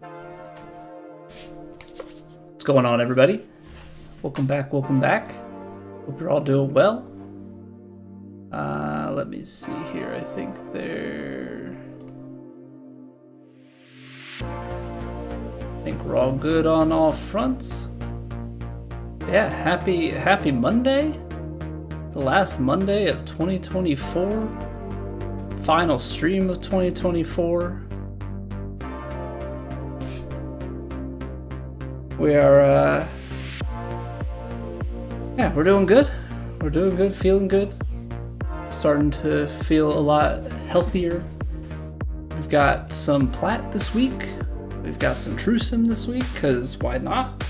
What's going on, everybody? Welcome back, welcome back. Hope you're all doing well. Let me see here. I think we're all good on all fronts. Yeah, happy Monday. The last Monday of 2024. Final stream of 2024. We are, yeah, we're doing good. We're doing good, feeling good. Starting to feel a lot healthier. We've got some Plat this week. We've got some True Sim this week, because why not?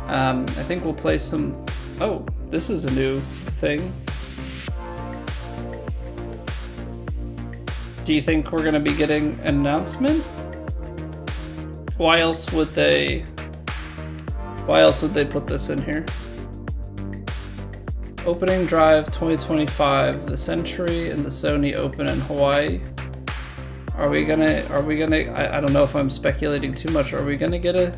I think we'll play some... Oh, this is a new thing. Do you think we're going to be getting an announcement? Why else would they put this in here? Opening Drive 2025, the Century and the Sony Open in Hawaii. Are we gonna, I don't know if I'm speculating too much, are we gonna get an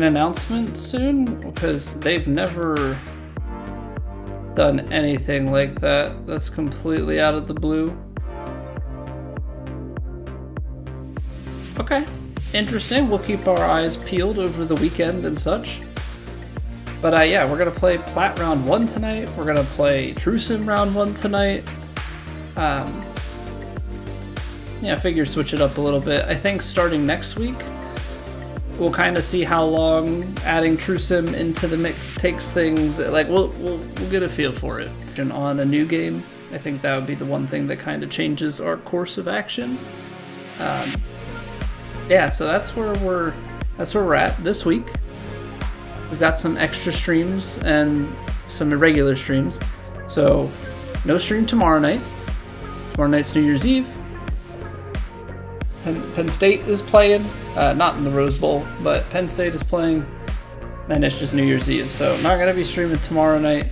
announcement soon? Because they've never done anything like that. That's completely out of the blue. Okay, interesting. We'll keep our eyes peeled over the weekend and such. But yeah, we're gonna play Plat round 1 tonight. We're gonna play True Sim round 1 tonight. Yeah, I figure switch it up a little bit. I think starting next week, we'll kind of see how long adding True Sim into the mix takes things. Like we'll get a feel for it. And on a new game, I think that would be the one thing that kind of changes our course of action. Yeah, so that's where we're at this week. We've got some extra streams and some irregular streams. So no stream tomorrow night. Tomorrow night's New Year's Eve. Penn State is playing, not in the Rose Bowl, but Penn State is playing, and it's just New Year's Eve. So not going to be streaming tomorrow night,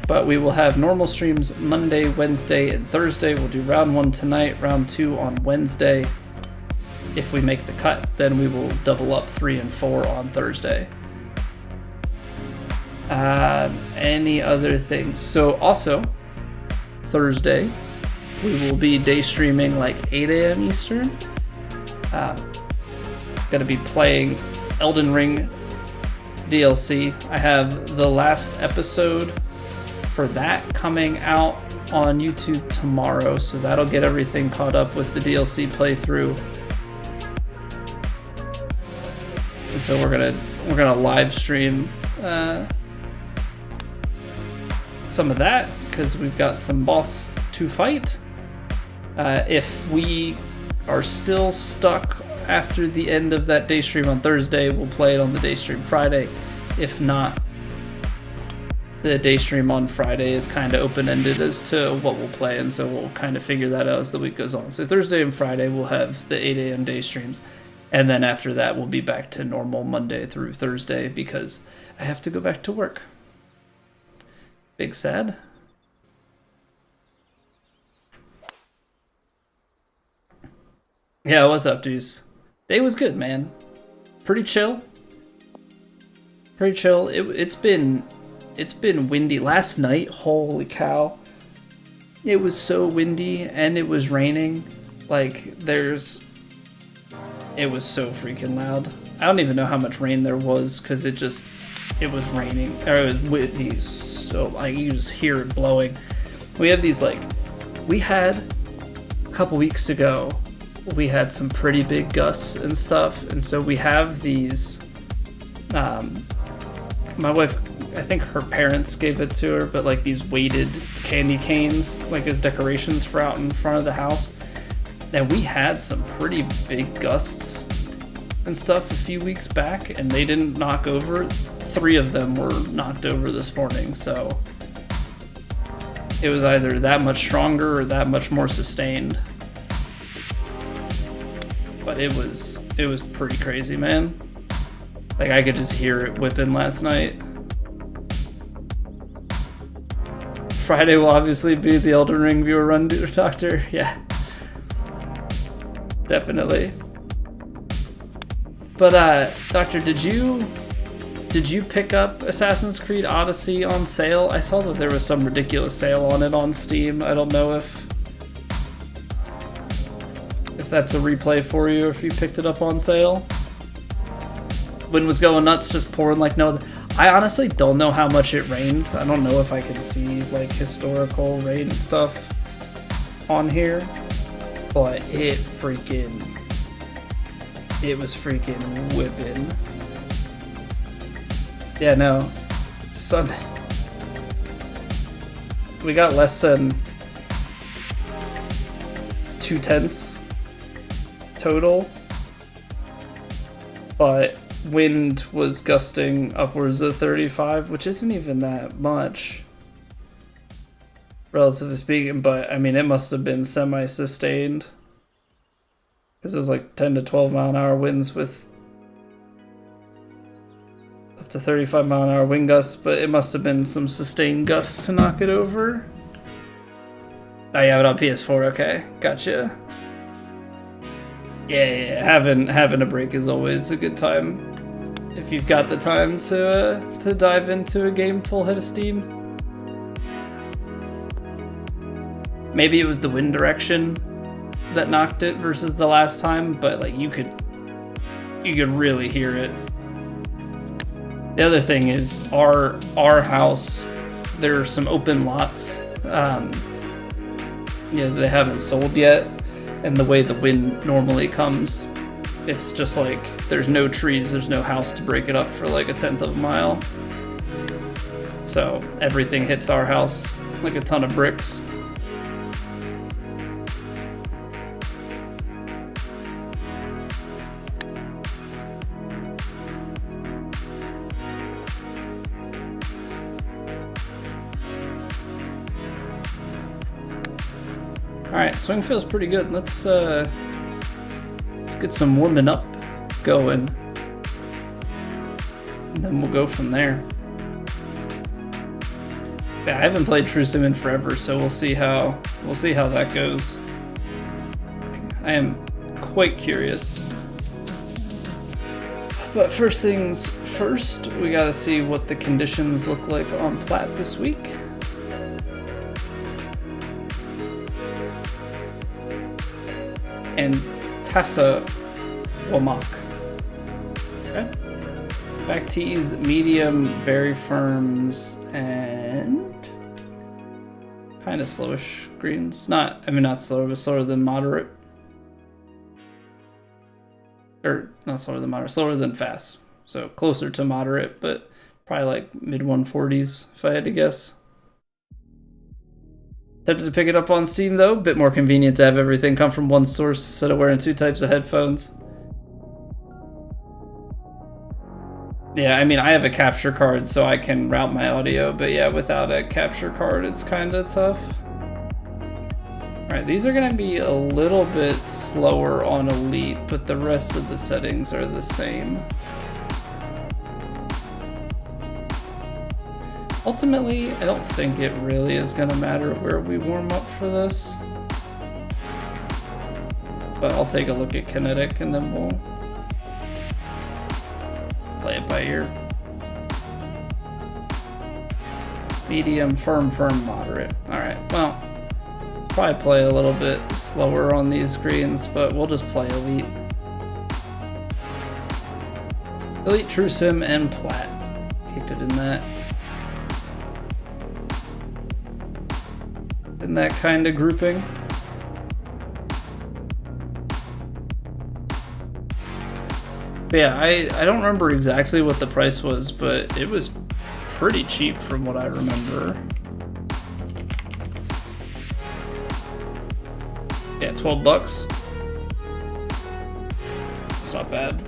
but we will have normal streams Monday, Wednesday, and Thursday. We'll do round 1 tonight, round 2 on Wednesday. If we make the cut, then we will double up 3 and 4 on Thursday. Any other things? So also, Thursday, we will be day streaming like 8 a.m. Eastern. Gonna be playing Elden Ring DLC. I have the last episode for that coming out on YouTube tomorrow, so that'll get everything caught up with the DLC playthrough. And so we're gonna live stream some of that because we've got some boss to fight. If we are still stuck after the end of that day stream on Thursday, we'll play it on the day stream Friday. If not, the day stream on Friday is kind of open-ended as to what we'll play, and so we'll kind of figure that out as the week goes on. So Thursday and Friday we'll have the 8 a.m. day streams, and then after that we'll be back to normal Monday through Thursday because I have to go back to work. Big sad. Yeah, what's up, Deuce? Day was good, man. Pretty chill. Pretty chill. It's been windy. Last night, holy cow. It was so windy and it was raining. Like, it was so freaking loud. I don't even know how much rain there was because it was raining. Or it was windy, so like you just hear it blowing. We had a couple weeks ago, we had some pretty big gusts and stuff, and so we have these, my wife, I think her parents gave it to her, but like these weighted candy canes, like as decorations for out in front of the house. And we had some pretty big gusts and stuff a few weeks back, and they didn't knock over. 3 of them were knocked over this morning, so it was either that much stronger or that much more sustained. But it was pretty crazy, man. Like, I could just hear it whipping last night. Friday will obviously be the Elden Ring viewer run, Doctor. Yeah. Definitely. But Doctor, did you pick up Assassin's Creed Odyssey on sale? I saw that there was some ridiculous sale on it on Steam. I don't know if that's a replay for you, or if you picked it up on sale. Wind was going nuts, just pouring like no. I honestly don't know how much it rained. I don't know if I can see like historical rain stuff on here, but it was freaking whipping. Yeah, no. Sun. We got less than 0.2 total, but wind was gusting upwards of 35, which isn't even that much, relatively speaking, but I mean, it must have been semi-sustained, because it was like 10 to 12 mile an hour winds with up to 35 mile an hour wind gusts, but it must have been some sustained gusts to knock it over. Oh, you have it on PS4, okay, gotcha. Yeah, having a break is always a good time if you've got the time to dive into a game full head of steam. Maybe it was the wind direction that knocked it versus the last time, but like you could really hear it. The other thing is our house, there are some open lots. They haven't sold yet. And the way the wind normally comes, it's just like there's no trees, there's no house to break it up for like 1/10 of a mile. So everything hits our house like a ton of bricks. Alright, swing feels pretty good. Let's get some warming up going. And then we'll go from there. Yeah, I haven't played True Sim in forever, so we'll see how that goes. I am quite curious. But first things first, we gotta see what the conditions look like on Plat this week. And Tessa Womack. Okay. Back tees, medium, very firms, and kind of slowish greens. Not slower, but slower than moderate. Or not slower than moderate, slower than fast. So closer to moderate, but probably like mid 140s if I had to guess. Tempted to pick it up on Steam though, bit more convenient to have everything come from one source instead of wearing 2 types of headphones. Yeah, I mean, I have a capture card so I can route my audio, but yeah, without a capture card it's kind of tough. Alright, these are going to be a little bit slower on Elite, but the rest of the settings are the same. Ultimately, I don't think it really is going to matter where we warm up for this. But I'll take a look at Kinetic and then we'll play it by ear. Medium, firm, moderate. Alright, well, probably play a little bit slower on these greens, but we'll just play Elite. Elite, True Sim, and Plat. Keep it in that. In that kind of grouping. But yeah, I don't remember exactly what the price was, but it was pretty cheap from what I remember. Yeah, 12 bucks. It's not bad.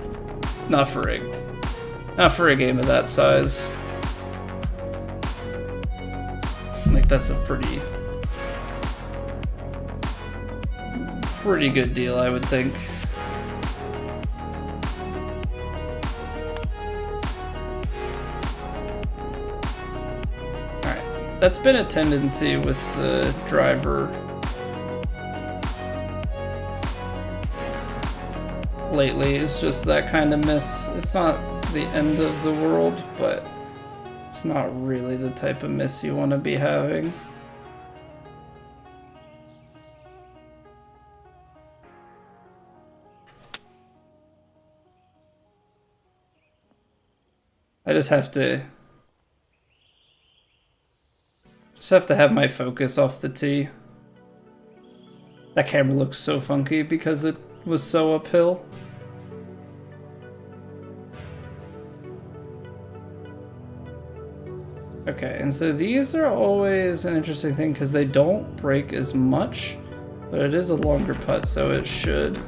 Not for a game of that size. Like that's a pretty good deal, I would think. Alright, that's been a tendency with the driver. lately. It's just that kind of miss. It's not the end of the world, but it's not really the type of miss you want to be having. I just have to have my focus off the tee. That camera looks so funky because it was so uphill. Okay, and so these are always an interesting thing because they don't break as much, but it is a longer putt, so it should.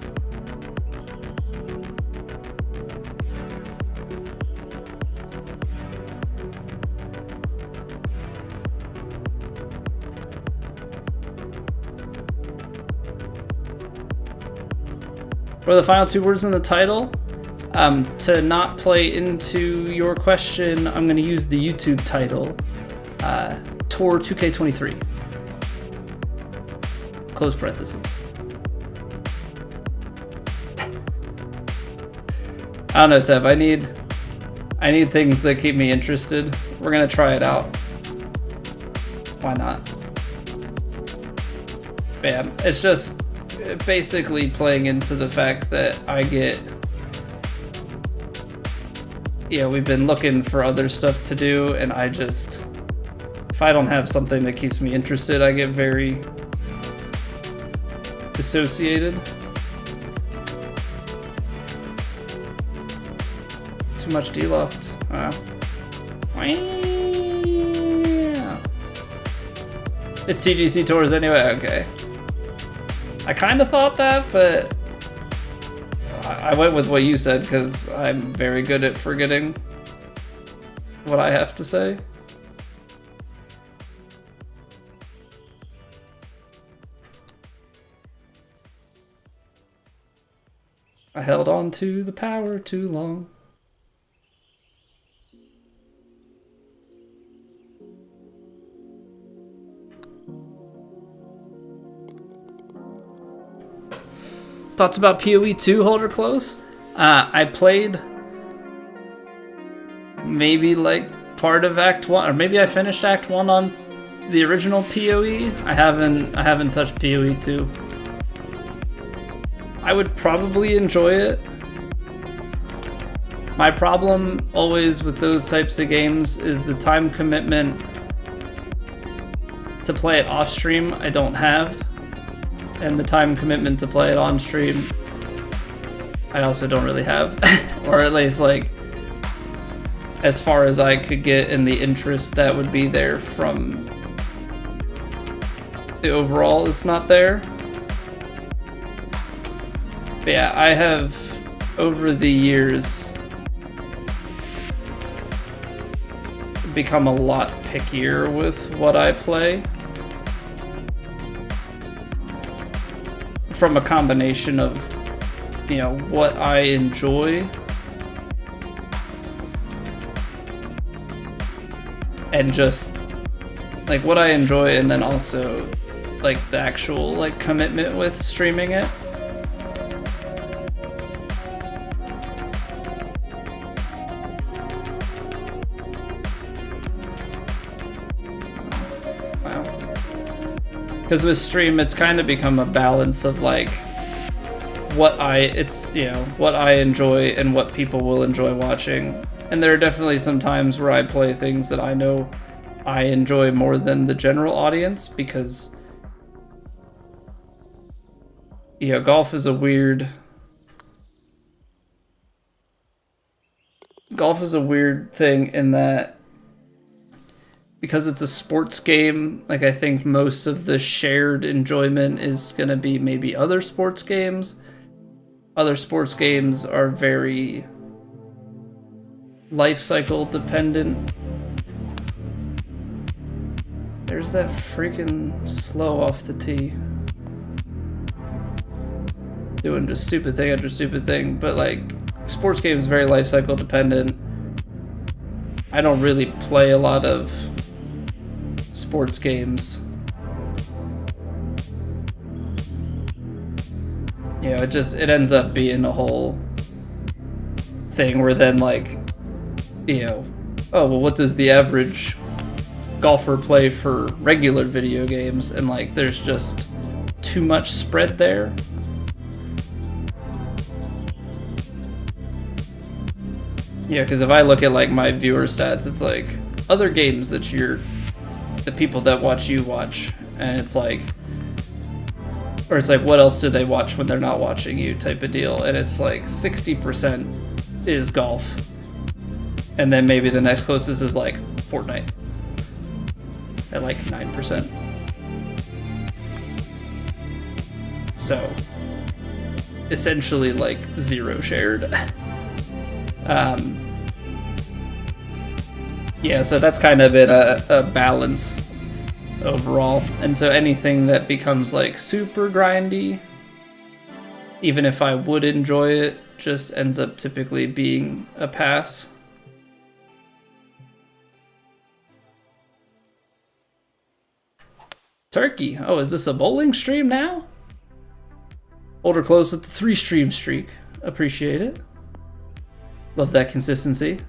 What are the final two words in the title? To not play into your question, I'm going to use the YouTube title, Tour 2K23. Close parenthesis. I don't know, Seb. I need things that keep me interested. We're going to try it out. Why not? But yeah, it's just basically playing into the fact that I get, we've been looking for other stuff to do, and I just, if I don't have something that keeps me interested, I get very dissociated. Too much D-loft. It's TGC Tours anyway, okay. I kind of thought that, but I went with what you said because I'm very good at forgetting what I have to say. I held on to the power too long. Thoughts about PoE 2 Hold Her Close? I played maybe like part of Act 1, or maybe I finished Act 1 on the original PoE. I haven't touched PoE 2. I would probably enjoy it. My problem always with those types of games is the time commitment to play it off stream I don't have. And the time commitment to play it on stream, I also don't really have. Or at least, like, as far as I could get in the interest that would be there from the overall is not there. But yeah, I have, over the years, become a lot pickier with what I play. From a combination of, what I enjoy and just like what I enjoy, and then also like the actual like commitment with streaming it. Because with stream, it's kind of become a balance of like what I enjoy and what people will enjoy watching. And there are definitely some times where I play things that I know I enjoy more than the general audience, because golf is a weird thing in that, because it's a sports game, like I think most of the shared enjoyment is going to be maybe other sports games. Other sports games are very life cycle dependent. There's that freaking slow off the tee. Doing just stupid thing after stupid thing, but like sports games very life cycle dependent. I don't really play a lot of sports games. you know, it ends up being a whole thing where then, like, you know, oh, well, what does the average golfer play for regular video games? And, like, there's just too much spread there. Yeah, because if I look at, like, my viewer stats, it's like other games that the people that watch you watch, and it's like, or it's like, what else do they watch when they're not watching you type of deal, and it's like 60% is golf, and then maybe the next closest is like Fortnite at like 9%. So essentially like zero shared. Yeah, so that's kind of been a balance overall. And so anything that becomes like super grindy, even if I would enjoy it, just ends up typically being a pass. Turkey. Oh, is this a bowling stream now? Hold her close with the 3-stream streak. Appreciate it. Love that consistency.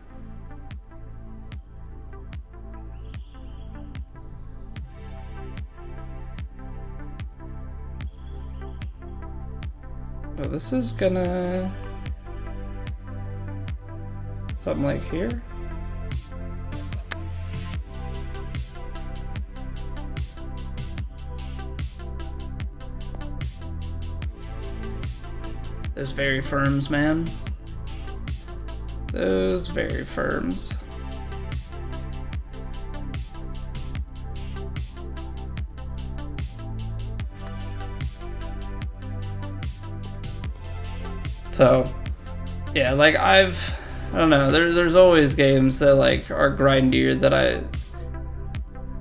Oh, this is gonna... something like here? Those very firms, man. Those very firms. So, yeah, like I don't know, there's always games that like are grindier that I,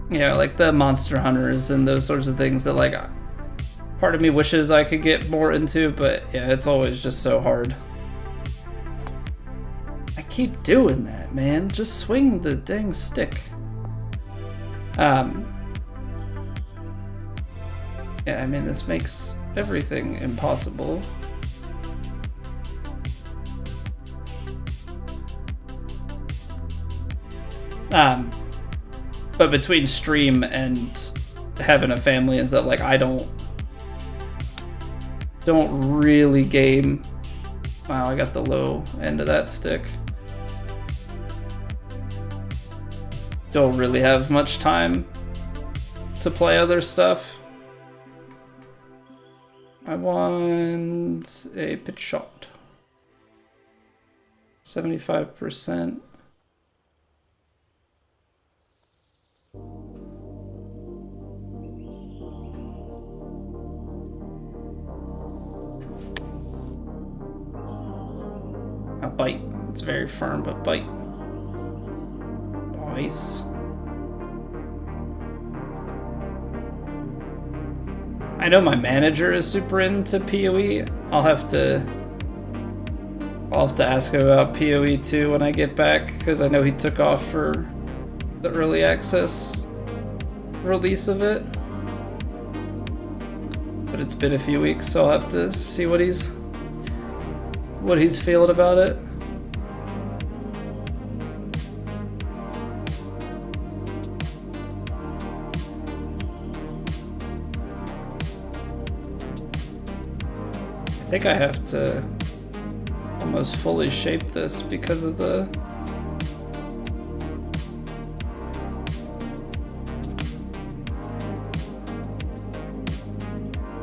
you know, like the Monster Hunters and those sorts of things that like part of me wishes I could get more into, but yeah, it's always just so hard. I keep doing that, man. Just swing the dang stick. Yeah, I mean, this makes everything impossible. But between stream and having a family is that like I don't really game. Wow, I got the low end of that stick. Don't really have much time to play other stuff. I want a pitch shot. 75%. A bite. It's very firm, but bite. Nice. I know my manager is super into PoE. I'll have to ask him about PoE 2 when I get back, because I know he took off for the early access release of it. But it's been a few weeks, so I'll have to see what he's feeling about it. I think I have to almost fully shape this because of the...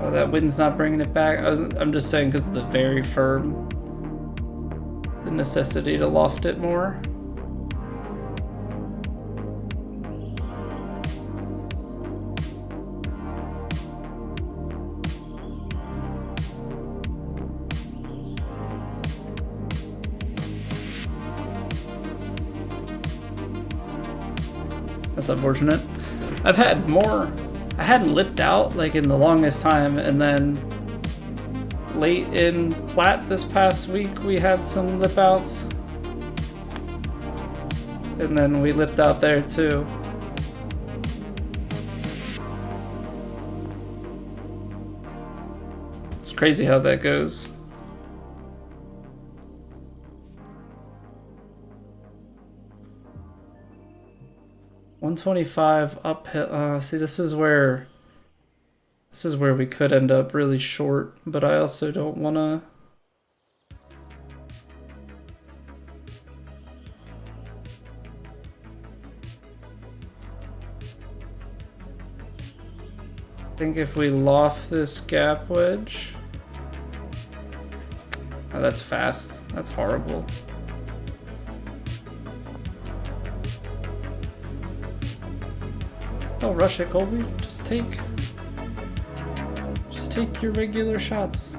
Oh, that wind's not bringing it back. I'm just saying because of the very firm, the necessity to loft it more. That's unfortunate. I've had more. I hadn't lipped out like in the longest time, and then late in Plat this past week we had some lip outs, and then we lipped out there too. It's Crazy how that goes. $125 uphill. See, this is where we could end up really short, but I also don't want to. I think if we loft this gap wedge. Oh, that's fast. That's horrible. Don't rush it, Colby. Just take your regular shots.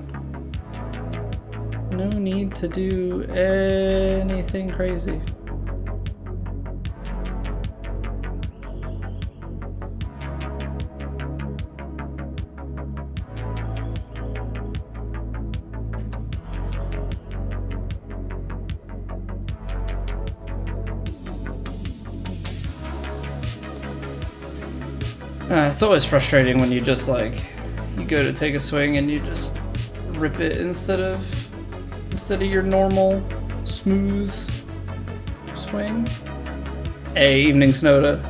No need to do anything crazy. It's always frustrating when you just like, you go to take a swing and you just rip it instead of your normal smooth swing. Hey, evening Snowda.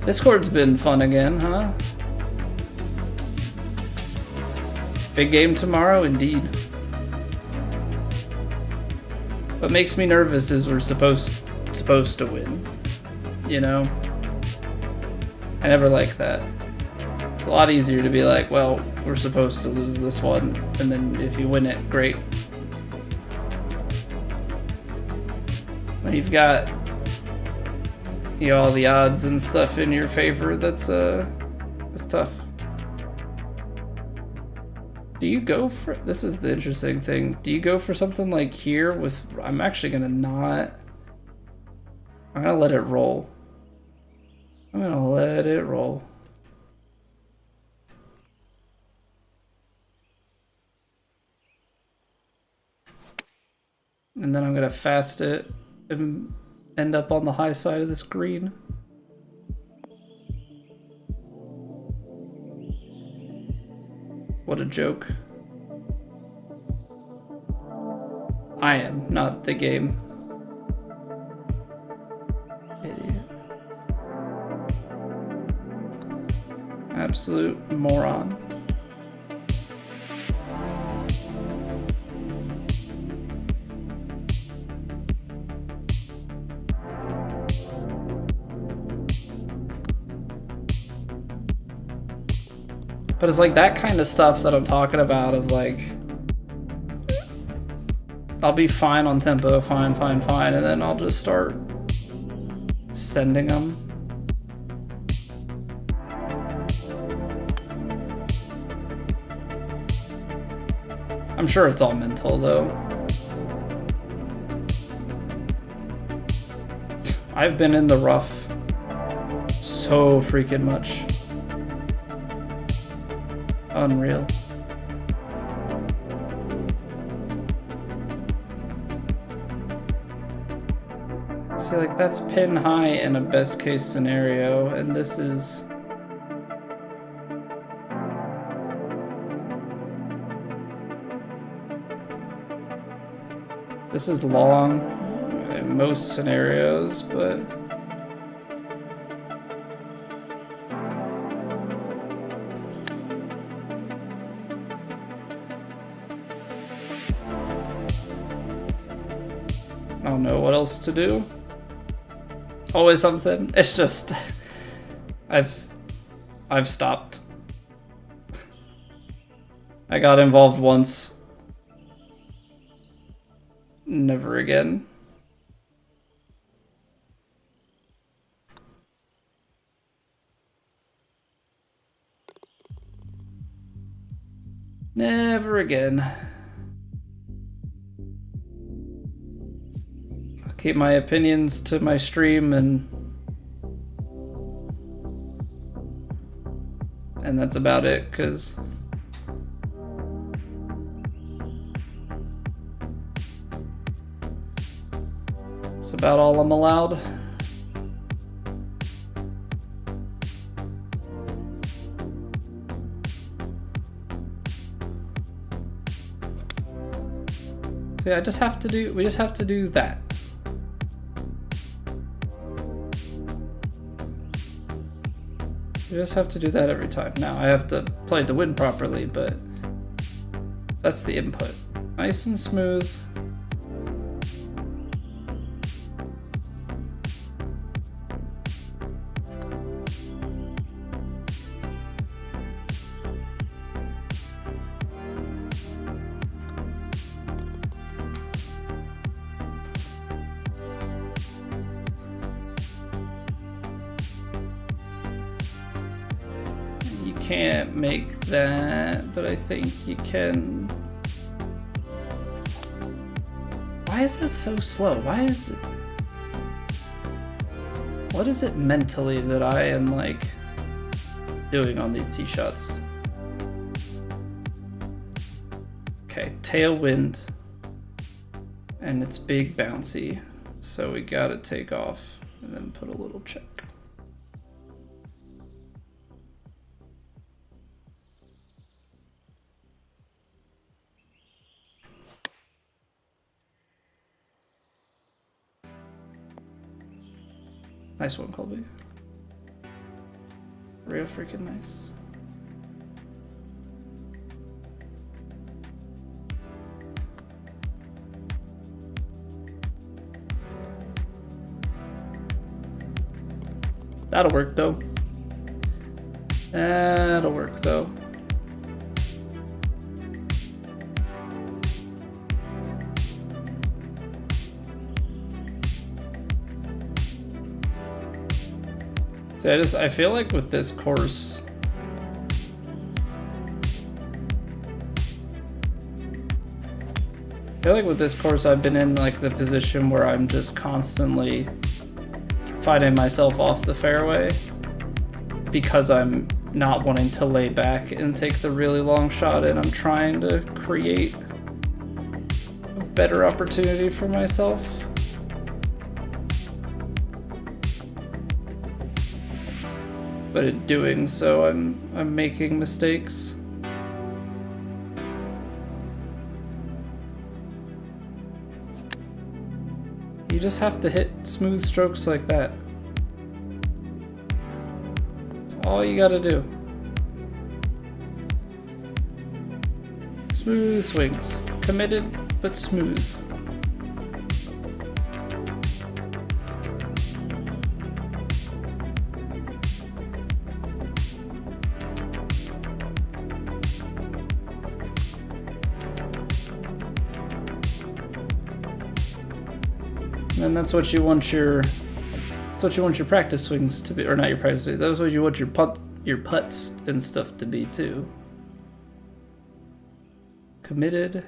Discord's been fun again, huh? Big game tomorrow, indeed. What makes me nervous is we're supposed to win, you know? I never like that. It's a lot easier to be like, well, we're supposed to lose this one, and then if you win it, great. When you've got, you know, all the odds and stuff in your favor, that's tough. Do you go for, this is the interesting thing, do you go for something like here with, I'm actually gonna not, I'm gonna let it roll. I'm gonna let it roll. And then I'm gonna fast it and end up on the high side of this green. What a joke. I am, not the game. Idiot. Absolute moron. But it's like that kind of stuff that I'm talking about of like, I'll be fine on tempo, fine, and then I'll just start sending them. I'm sure it's all mental though. I've been in the rough so freaking much. Unreal. See, like that's pin high in a best case scenario, and this is long in most scenarios, but I don't know what else to do. Always something. It's just I've stopped. I got involved once. Never again. Never again. I'll keep my opinions to my stream and that's about it, because it's about all I'm allowed. See, we just have to do that. You just have to do that every time. Now I have to play the wind properly, but that's the input. Nice and smooth. Can't make that, but I think you can. Why is that so slow? Why is it? What is it mentally that I am like doing on these tee shots? Okay, tailwind, and it's big bouncy, so we gotta take off and then put a little check. Nice one, Colby. Real freaking nice. That'll work though. That'll work though. So I feel like with this course, I've been in like the position where I'm just constantly fighting myself off the fairway because I'm not wanting to lay back and take the really long shot, and I'm trying to create a better opportunity for myself. But in doing so, I'm making mistakes. You just have to hit smooth strokes like that. That's all you gotta do. Smooth swings. Committed, but smooth. And that's what you want your practice swings to be, or not your practice swings. That's what you want your putts and stuff to be too. Committed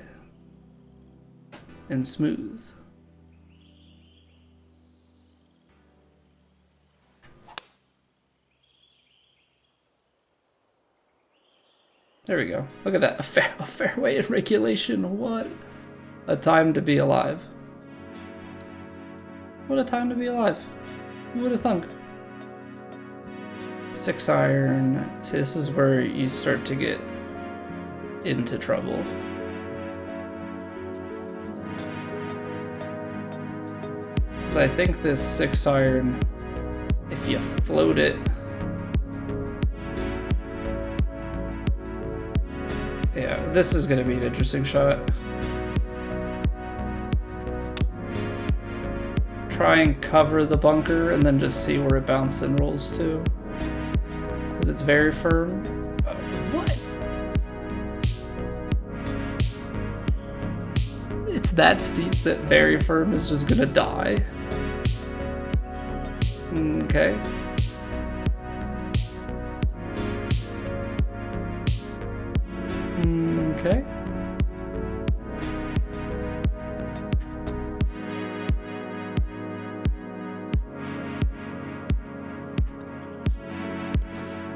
and smooth. There we go. Look at that. A fairway in regulation. What a time to be alive. What a time to be alive. Who would have thunk? 6 iron. See, this is where you start to get into trouble. Because I think this 6 iron, if you float it, yeah, this is going to be an interesting shot. Try and cover the bunker and then just see where it bounces and rolls to. Because it's very firm. What? It's that steep that very firm is just gonna die. Okay. Okay.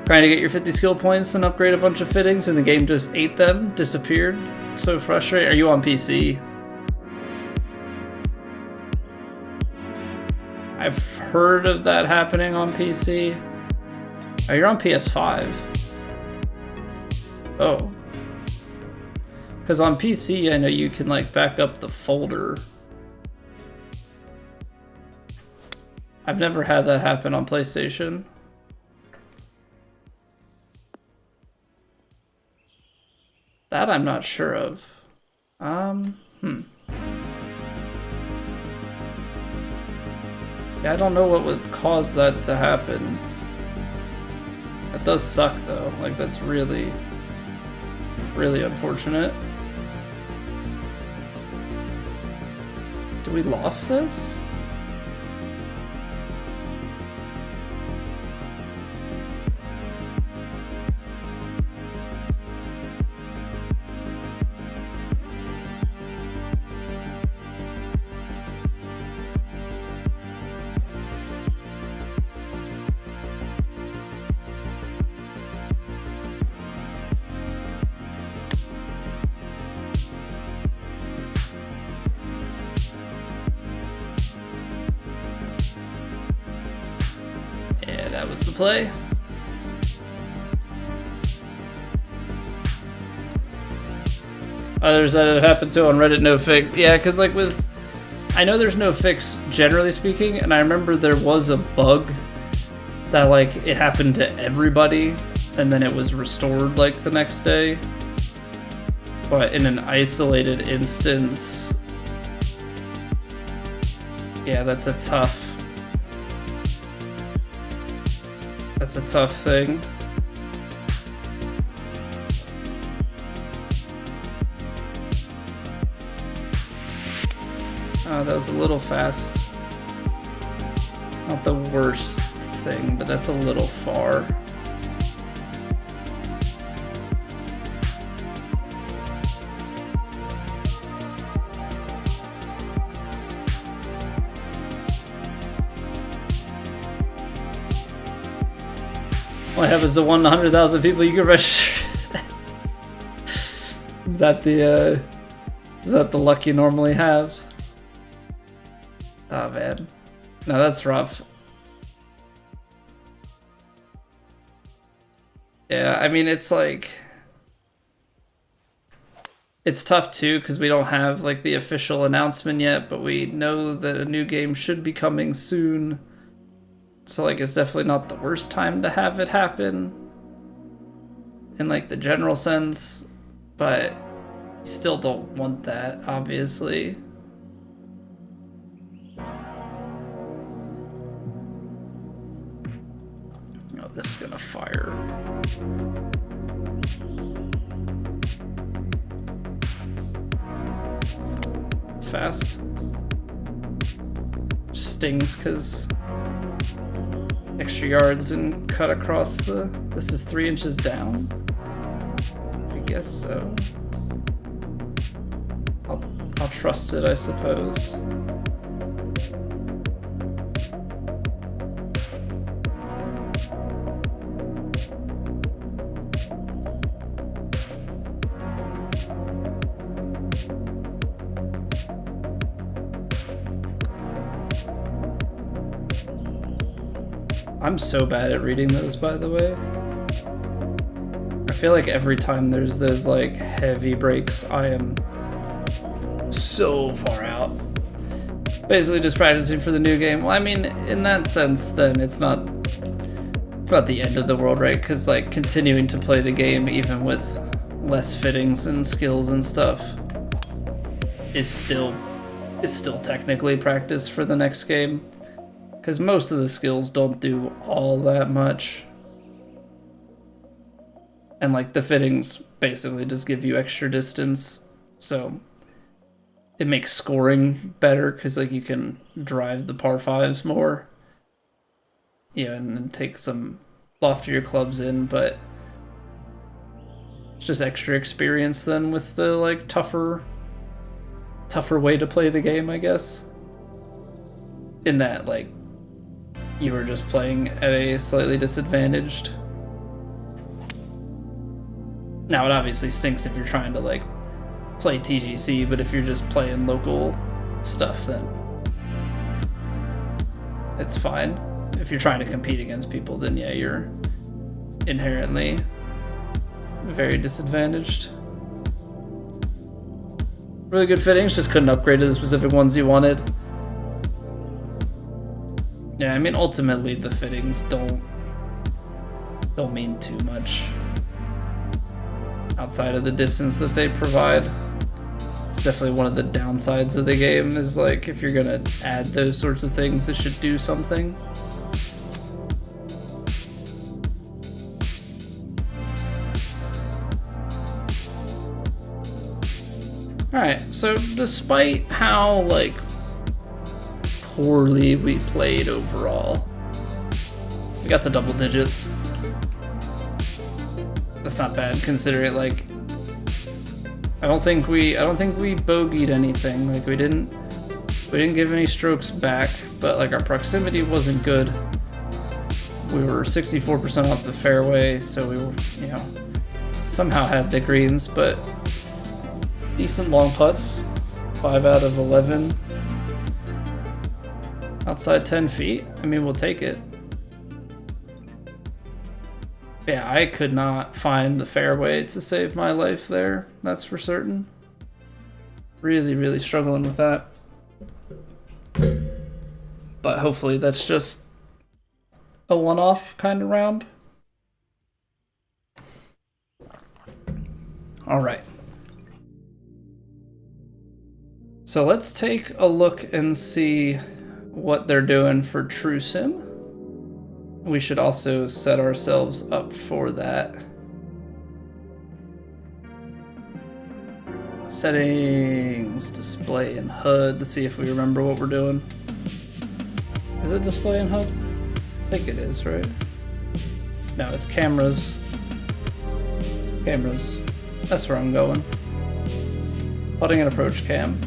Trying to get your 50 skill points and upgrade a bunch of fittings, and the game just ate them, disappeared. So frustrating. Are you on PC? I've heard of that happening on PC. Oh, you're on PS5. Oh. Because on PC, I know you can like back up the folder. I've never had that happen on PlayStation. That I'm not sure of. Yeah, I don't know what would cause that to happen. That does suck though. Like that's really, really unfortunate. Do we loft this? Yeah, that was the play. Others that it happened to on Reddit, no fix. Yeah, because like with, I know there's no fix generally speaking, and I remember there was a bug that like it happened to everybody, and then it was restored like the next day. But in an isolated instance, yeah, that's a tough thing. Oh, that was a little fast. Not the worst thing, but that's a little far. All I have is the 100,000 people you can register. Is that the luck you normally have? Oh man, no, that's rough. Yeah, I mean it's like it's tough too because we don't have like the official announcement yet, but we know that a new game should be coming soon. So like it's definitely not the worst time to have it happen in like the general sense, but you still don't want that, obviously. Oh, this is gonna fire. It's fast. Stings because extra yards and cut across the... This is 3 inches down? I guess so. I'll trust it, I suppose. I'm so bad at reading those, by the way. I feel like every time there's those like heavy breaks, I am so far out. Basically just practicing for the new game. Well, I mean, in that sense, then it's not the end of the world, right? Because like continuing to play the game, even with less fittings and skills and stuff, is still technically practice for the next game. Because most of the skills don't do all that much. And like the fittings basically just give you extra distance. So it makes scoring better because like you can drive the par 5s more. Yeah, and take some loftier clubs in, but it's just extra experience then with the like tougher way to play the game, I guess. In that like you were just playing at a slightly disadvantaged. Now it obviously stinks if you're trying to like play TGC, but if you're just playing local stuff, then it's fine. If you're trying to compete against people, then yeah, you're inherently very disadvantaged. Really good fittings, just couldn't upgrade to the specific ones you wanted. Yeah, I mean, ultimately the fittings don't mean too much outside of the distance that they provide. It's definitely one of the downsides of the game, is like if you're gonna add those sorts of things, it should do something. Alright, so despite how like poorly we played overall, we got to double digits. That's not bad considering, like, I don't think we bogeyed anything. Like we didn't give any strokes back, but like our proximity wasn't good. We were 64% off the fairway, so we were, you know, somehow had the greens, but decent long putts, 5 out of 11. Outside 10 feet, I mean, we'll take it. Yeah, I could not find the fairway to save my life there, that's for certain. Really, really struggling with that. But hopefully that's just a one-off kind of round. All right. So let's take a look and see what they're doing for True Sim. We should also set ourselves up for that. Settings, display and HUD. Let's see if we remember what we're doing. Is it display and HUD? I think it is, right? No, it's cameras. Cameras. That's where I'm going. Putting an approach cam.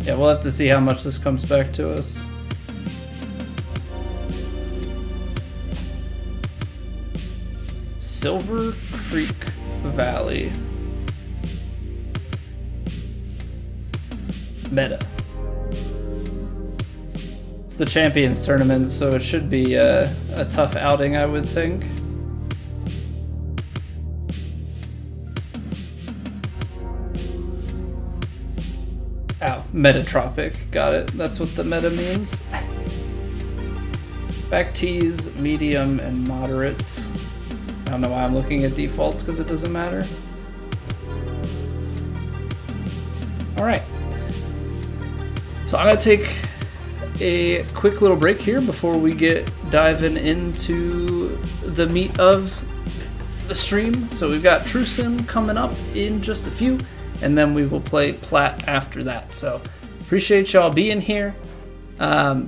Yeah, we'll have to see how much this comes back to us. Silver Creek Valley. Meta. It's the Champions Tournament, so it should be a tough outing, I would think. Ow, Metatropic. Got it. That's what the meta means. Back tees, medium, and moderates. I don't know why I'm looking at defaults, because it doesn't matter. Alright. So I'm going to take a quick little break here before we get diving into the meat of the stream. So we've got True Sim coming up in just a few, and then we will play Plat after that. So appreciate y'all being here. I'd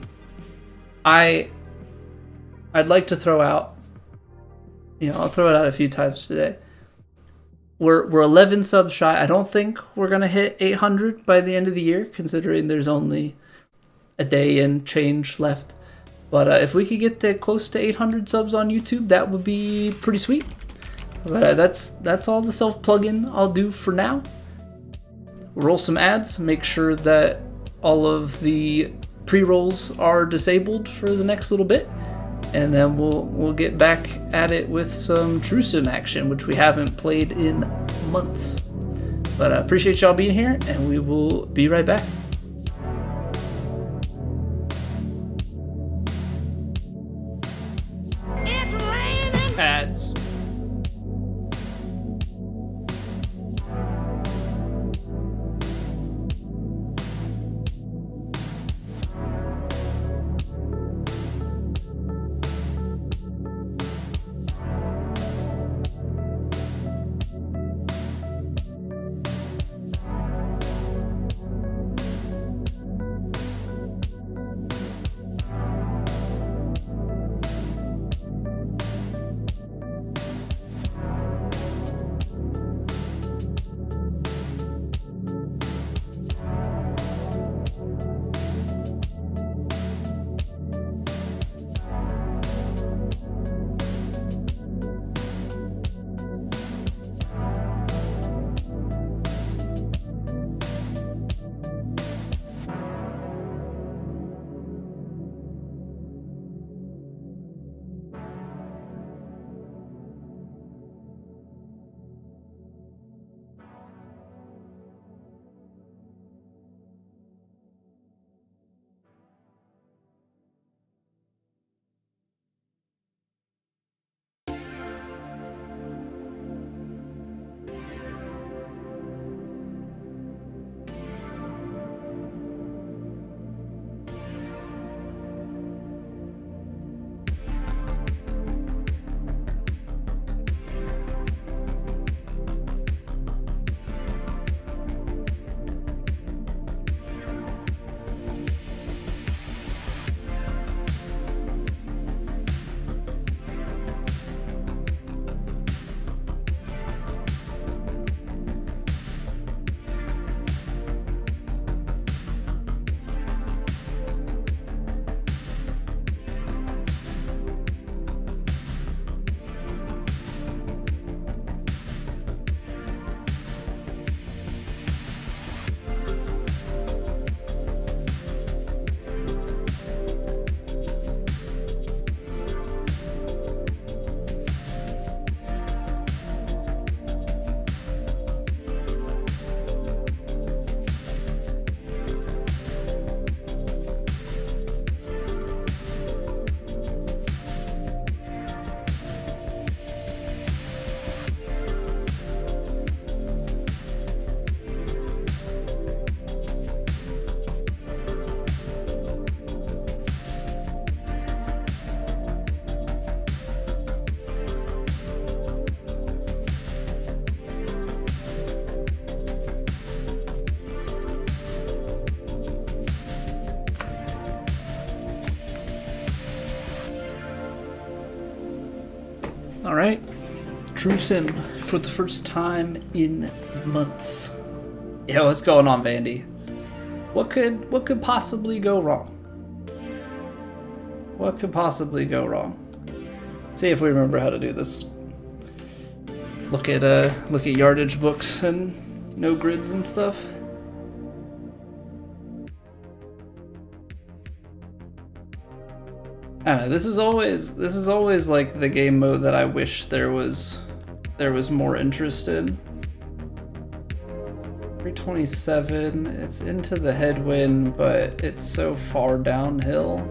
like to throw out, I'll throw it out a few times today. We're 11 subs shy. I don't think we're gonna hit 800 by the end of the year, considering there's only a day and change left. But if we could get to close to 800 subs on YouTube, that would be pretty sweet. But that's all the self-plug-in I'll do for now. Roll some ads. Make sure that all of the pre-rolls are disabled for the next little bit. And then we'll get back at it with some True Sim action, which we haven't played in months. But I appreciate y'all being here, and we will be right back. It's raining. Ads. All right, True Sim for the first time in months. Yo, what's going on, Vandy? What could possibly go wrong? What could possibly go wrong? See if we remember how to do this. Look at yardage books and no grids and stuff. I don't know. This is always like the game mode that I wish there was more interest in. 327. It's into the headwind, but it's so far downhill.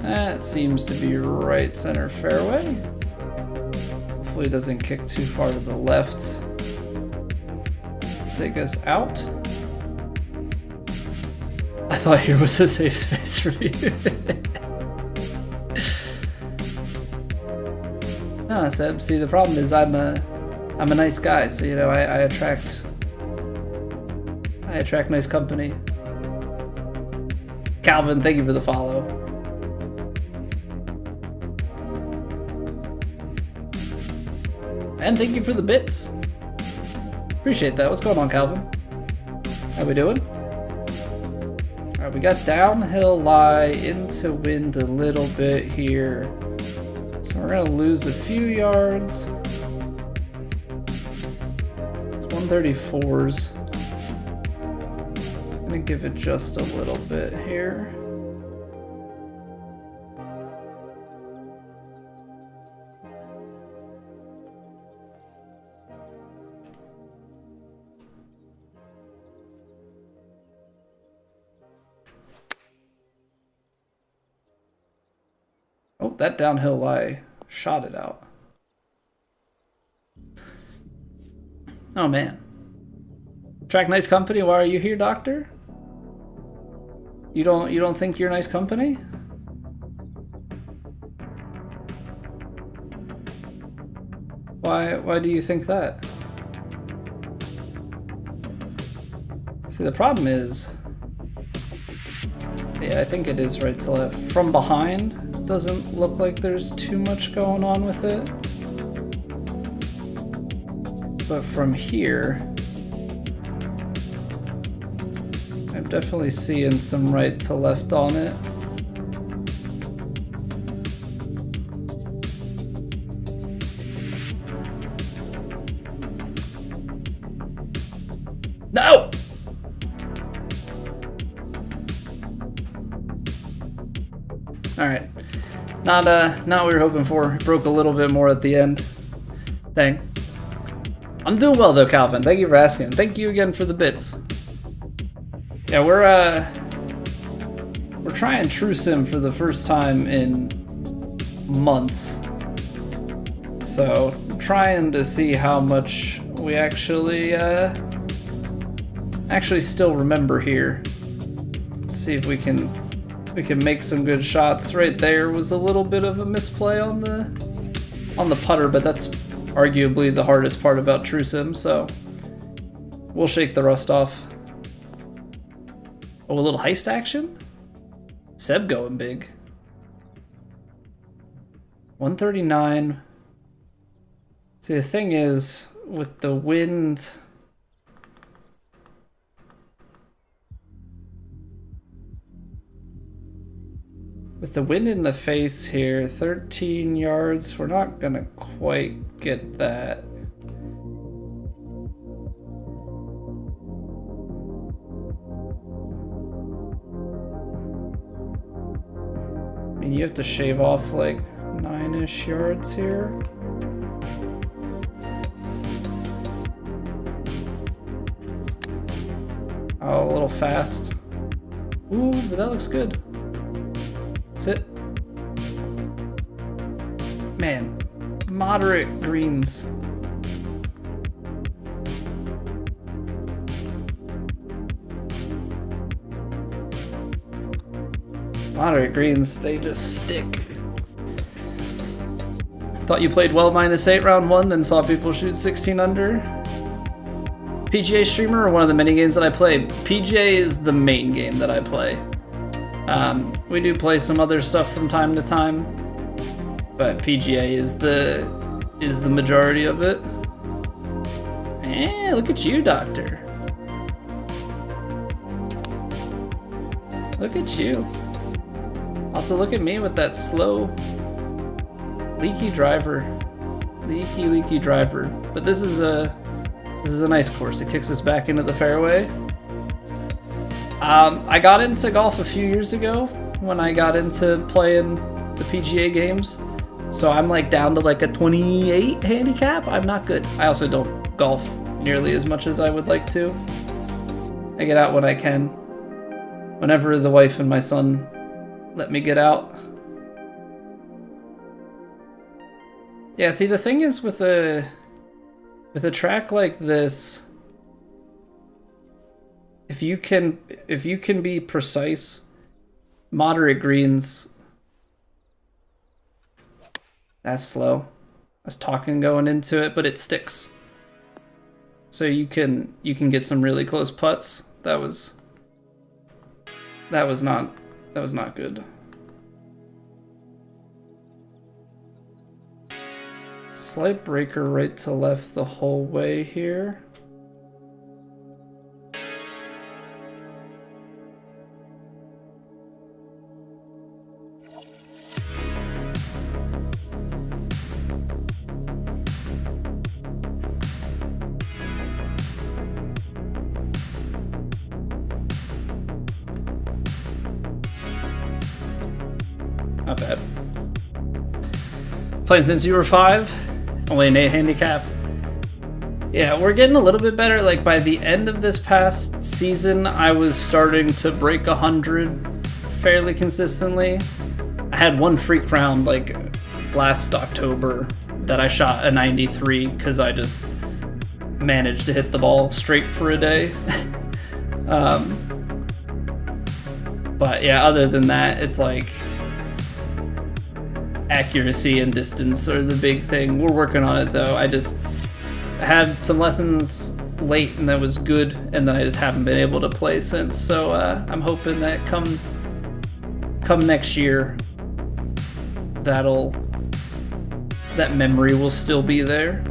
That seems to be right center fairway. Hopefully it doesn't kick too far to the left. Take us out. I thought here was a safe space for you. No, Seb, see the problem is I'm a nice guy, so you know I attract nice company. Calvin, thank you for the follow. And thank you for the bits. Appreciate that. What's going on, Calvin? How we doing? Alright, we got downhill lie into wind a little bit here. So we're gonna lose a few yards. It's 134s. Gonna give it just a little bit here. Oh, that downhill lie shot it out. Oh man. Track nice company. Why are you here, doctor? You don't think you're nice company? Why do you think that? See, the problem is, yeah, I think it is right to left. From behind, it doesn't look like there's too much going on with it. But from here, I'm definitely seeing some right to left on it. No! Alright. Not what we were hoping for. It broke a little bit more at the end. Dang. I'm doing well though, Calvin. Thank you for asking. Thank you again for the bits. Yeah, we're trying True Sim for the first time in months. So I'm trying to see how much we actually still remember here. See if we can make some good shots. Right there was a little bit of a misplay on the putter, but that's arguably the hardest part about True Sim, so we'll shake the rust off. Oh, a little heist action? Seb going big. 139. See, the thing is, with the wind, in the face here, 13 yards, we're not gonna quite get that. I mean, you have to shave off like 9-ish yards here. Oh, a little fast. Ooh, but that looks good. Sit. Man, moderate greens. Moderate greens, they just stick. Thought you played well -8 round 1, then saw people shoot 16 under. PGA streamer or one of the many games that I play? PGA is the main game that I play. We do play some other stuff from time to time, but PGA is the majority of it. Look at you, Doctor. Look at you. Also, look at me with that slow, leaky driver. Leaky driver. But this is a nice course. It kicks us back into the fairway. I got into golf a few years ago when I got into playing the PGA games. So I'm like down to like a 28 handicap. I'm not good. I also don't golf nearly as much as I would like to. I get out when I can. Whenever the wife and my son let me get out. Yeah, see, the thing is with a track like this, if you can be precise, moderate greens. That's slow. I was talking going into it, but it sticks. So you can get some really close putts. That was not good. Slight breaker right to left the whole way here. Not bad. Playing since you were 5, only an 8 handicap. Yeah, we're getting a little bit better. Like by the end of this past season, I was starting to break 100 fairly consistently. I had one freak round like last October that I shot a 93 because I just managed to hit the ball straight for a day. But yeah, other than that, it's like accuracy and distance are the big thing. We're working on it though. I just had some lessons late and that was good, and then I just haven't been able to play since. So I'm hoping that come next year, that memory will still be there.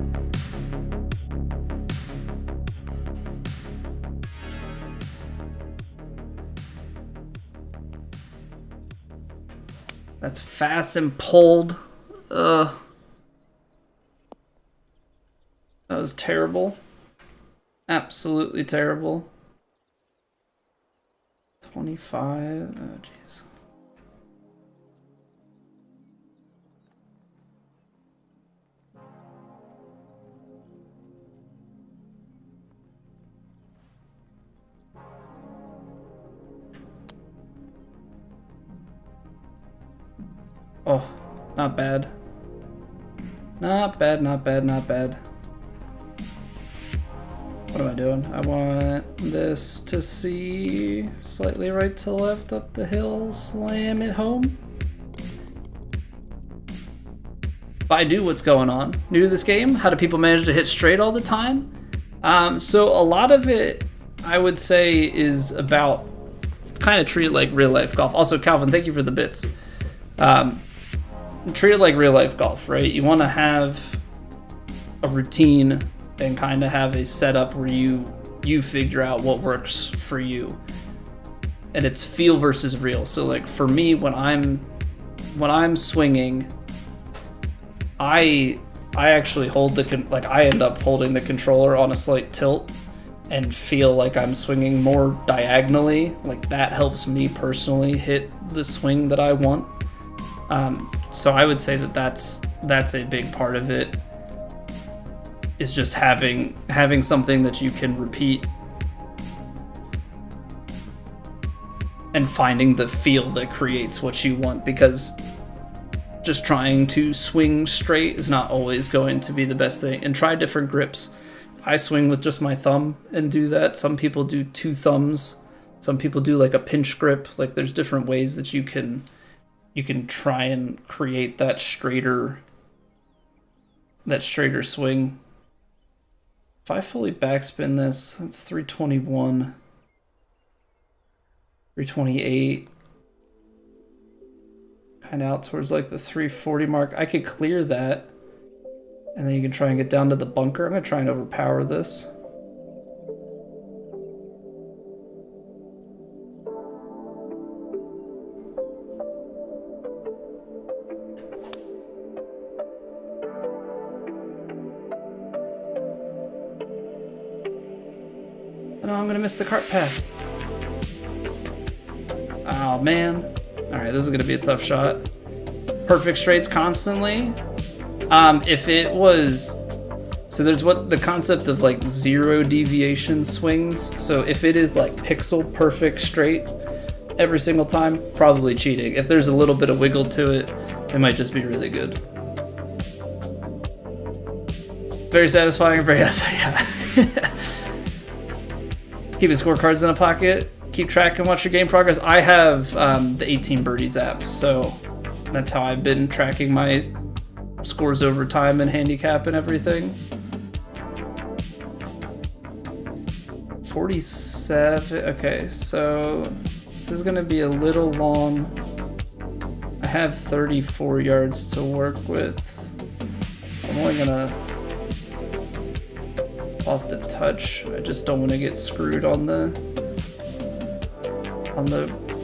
That's fast and pulled. Ugh. That was terrible. Absolutely terrible. 25. Oh, jeez. Oh, not bad. Not bad, not bad, not bad. What am I doing? I want this to see slightly right to left up the hill, slam it home. Baidu, what's going on? New to this game? How do people manage to hit straight all the time? So a lot of it, I would say, is about kind of treat it like real life golf. Also, Calvin, thank you for the bits. Treat it like real life golf, right? You want to have a routine and kind of have a setup where you figure out what works for you, and it's feel versus real. So like for me, when I'm swinging, I actually hold I end up holding the controller on a slight tilt and feel like I'm swinging more diagonally. Like that helps me personally hit the swing that I want. So I would say that's a big part of it, is just having something that you can repeat and finding the feel that creates what you want, because just trying to swing straight is not always going to be the best thing. And try different grips. I swing with just my thumb and do that. Some people do 2 thumbs. Some people do like a pinch grip. Like there's different ways that you can try and create that straighter that straighter swing. If I fully backspin this, that's 321, 328. Kind of out towards like the 340 mark. I could clear that. And then you can try and get down to the bunker. I'm going to try and overpower this. No, I'm going to miss the cart path. Oh, man. Alright, this is going to be a tough shot. Perfect straights constantly. If it was... So there's what the concept of like 0 deviation swings. So if it is like pixel perfect straight every single time, probably cheating. If there's a little bit of wiggle to it, it might just be really good. Very satisfying, very yeah. Keeping scorecards in a pocket. Keep track and watch your game progress. I have the 18 Birdies app, so that's how I've been tracking my scores over time and handicap and everything. 47. Okay, so this is going to be a little long. I have 34 yards to work with, so I'm only going to off the touch. I just don't want to get screwed on the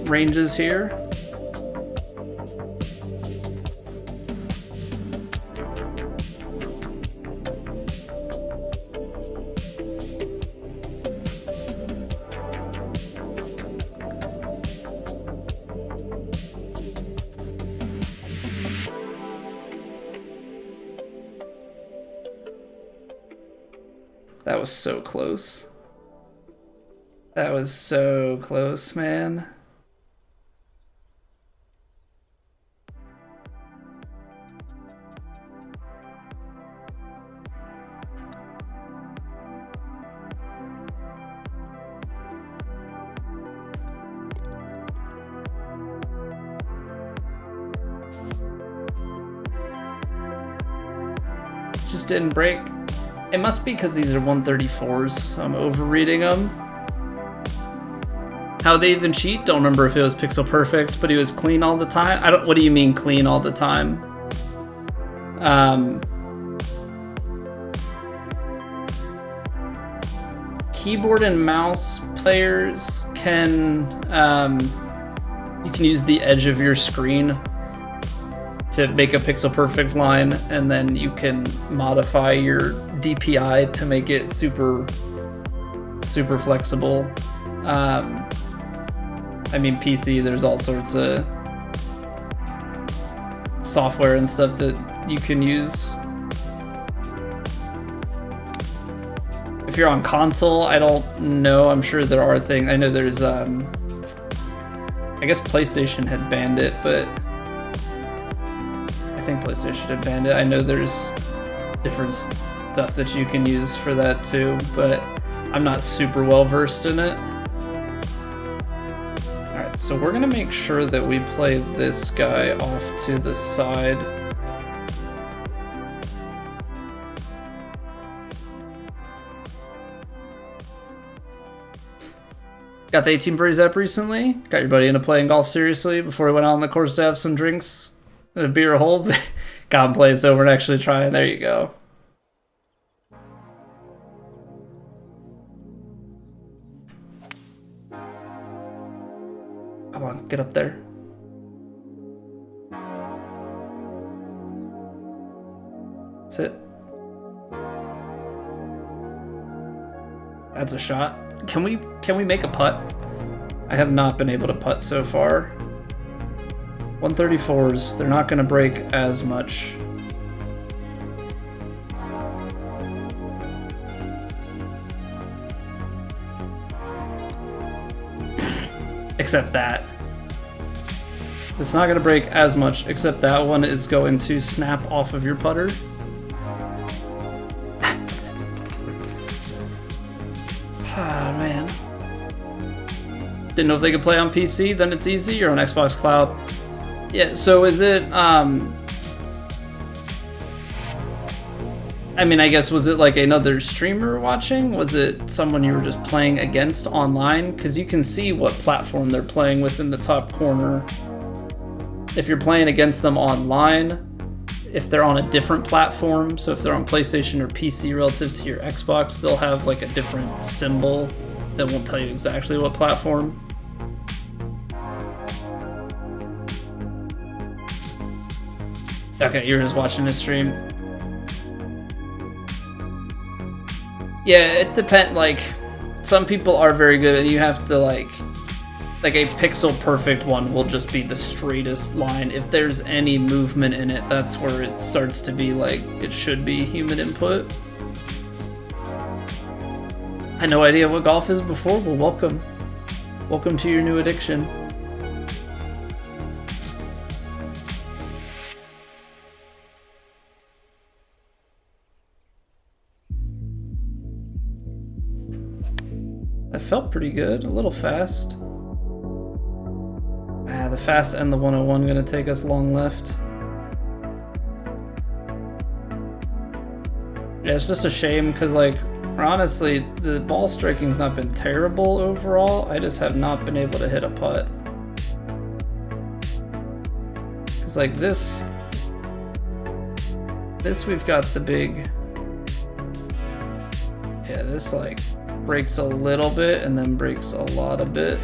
ranges here. That was so close. That was so close, man. Just didn't break. It must be because these are 134s, so I'm overreading them. How they even cheat? Don't remember if it was pixel perfect, but he was clean all the time. What do you mean clean all the time? Keyboard and mouse players can you can use the edge of your screen to make a pixel perfect line, and then you can modify your DPI to make it super flexible. I mean, PC, there's all sorts of software and stuff that you can use. If you're on console, I don't know. I'm sure there are things. I know there's, I guess PlayStation had banned it, but I think PlayStation had banned it. I know there's different stuff that you can use for that too, but I'm not super well versed in it. Alright, so we're gonna make sure that we play this guy off to the side. Got the 18 Birdies app recently. Got your buddy into playing golf seriously before he went out on the course to have some drinks and a beer hole. Got him playing sober and actually trying. There you go. Come on, get up there. Sit. That's a shot. Can we make a putt? I have not been able to putt so far. 134s, they're not going to break as much. Except that. It's not going to break as much, except that one is going to snap off of your putter. Ah, man. Didn't know if they could play on PC, then it's easy. You're on Xbox Cloud. Yeah, so is it, I mean, I guess, was it like another streamer watching? Was it someone you were just playing against online? Because you can see what platform they're playing with in the top corner. If you're playing against them online, if they're on a different platform, so if they're on PlayStation or PC relative to your Xbox, they'll have like a different symbol that won't tell you exactly what platform. Okay, you're just watching the stream. Yeah, it depends. Like, some people are very good, and you have to like a pixel perfect one will just be the straightest line. If there's any movement in it, that's where it starts to be like it should be human input. I had no idea what golf is before. Well, welcome. Welcome to your new addiction. That felt pretty good. A little fast. Ah, the fast and the 101 gonna take us long left. Yeah, it's just a shame because, like, honestly, the ball striking's not been terrible overall. I just have not been able to hit a putt. Because, like, this we've got the big... Yeah, this, like, breaks a little bit and then breaks a lot a bit.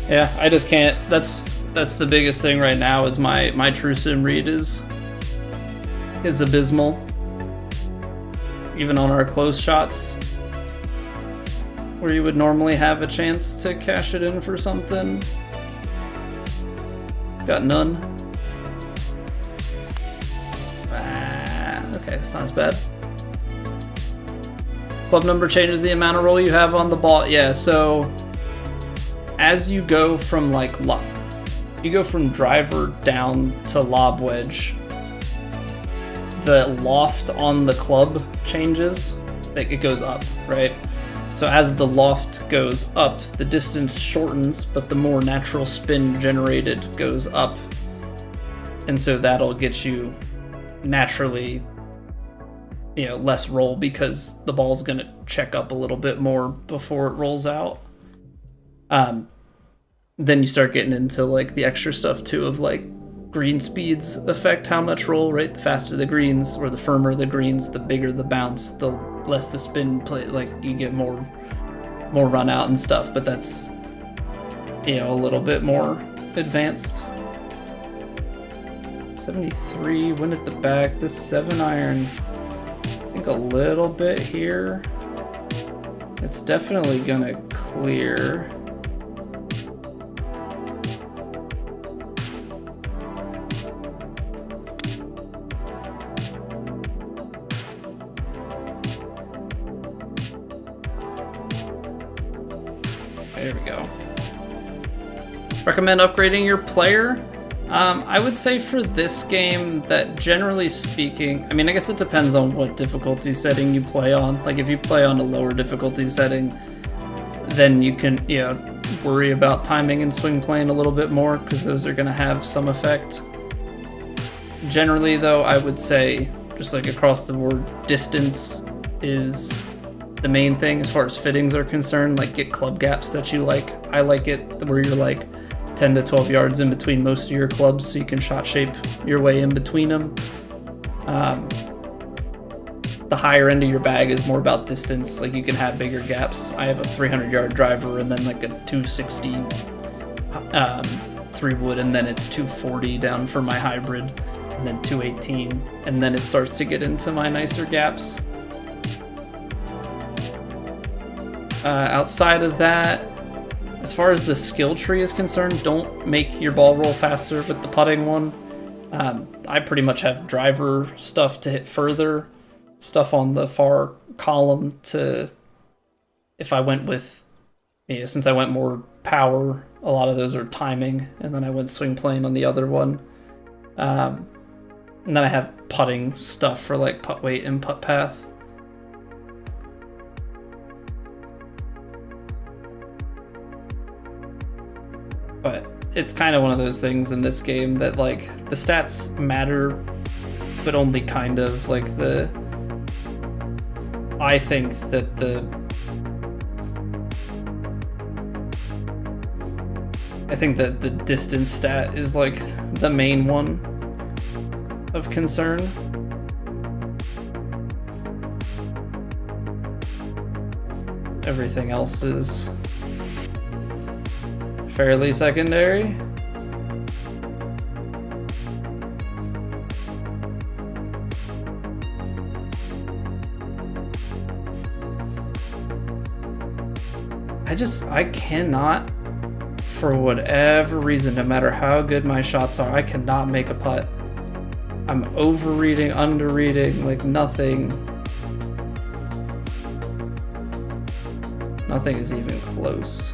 Yeah, I just can't. That's the biggest thing right now is my true sim read is abysmal. Even on our close shots, where you would normally have a chance to cash it in for something, got none. Okay, that's not as bad. Club number changes the amount of roll you have on the ball. Yeah, so as you go from like you go from driver down to lob wedge, the loft on the club changes. Like, it goes up, right? So as the loft goes up, the distance shortens, but the more natural spin generated goes up. And so that'll get you naturally, you know, less roll because the ball's gonna check up a little bit more before it rolls out. Then you start getting into like the extra stuff too of like green speeds affect how much roll, right? The faster the greens or the firmer the greens, the bigger the bounce, the less the spin play, like you get more run out and stuff, but that's, you know, a little bit more advanced. 73, wind at the back, this 7-iron, I think a little bit here. It's definitely gonna clear. There we go. Recommend upgrading your player? I would say for this game that generally speaking, I mean, I guess it depends on what difficulty setting you play on. Like if you play on a lower difficulty setting, then you can, you know, worry about timing and swing playing a little bit more because those are going to have some effect. Generally though, I would say just like across the board, distance is the main thing as far as fittings are concerned. Like get club gaps that you like. I like it where you're like 10 to 12 yards in between most of your clubs so you can shot shape your way in between them. The higher end of your bag is more about distance. Like you can have bigger gaps. I have a 300-yard driver and then like a 260 3-wood, and then it's 240 down for my hybrid, and then 218, and then it starts to get into my nicer gaps. Outside of that, as far as the skill tree is concerned, don't make your ball roll faster with the putting one. I pretty much have driver stuff to hit further, stuff on the far column to, if I went with, you know, since I went more power A lot of those are timing, and then I went swing plane on the other one. And then I have putting stuff for like putt weight and putt path. But it's kind of one of those things in this game that like the stats matter, but only kind of. Like I think that the distance stat is like the main one of concern. Everything else is fairly secondary. I cannot, for whatever reason, no matter how good my shots are, I cannot make a putt. I'm overreading, underreading, like nothing is even close.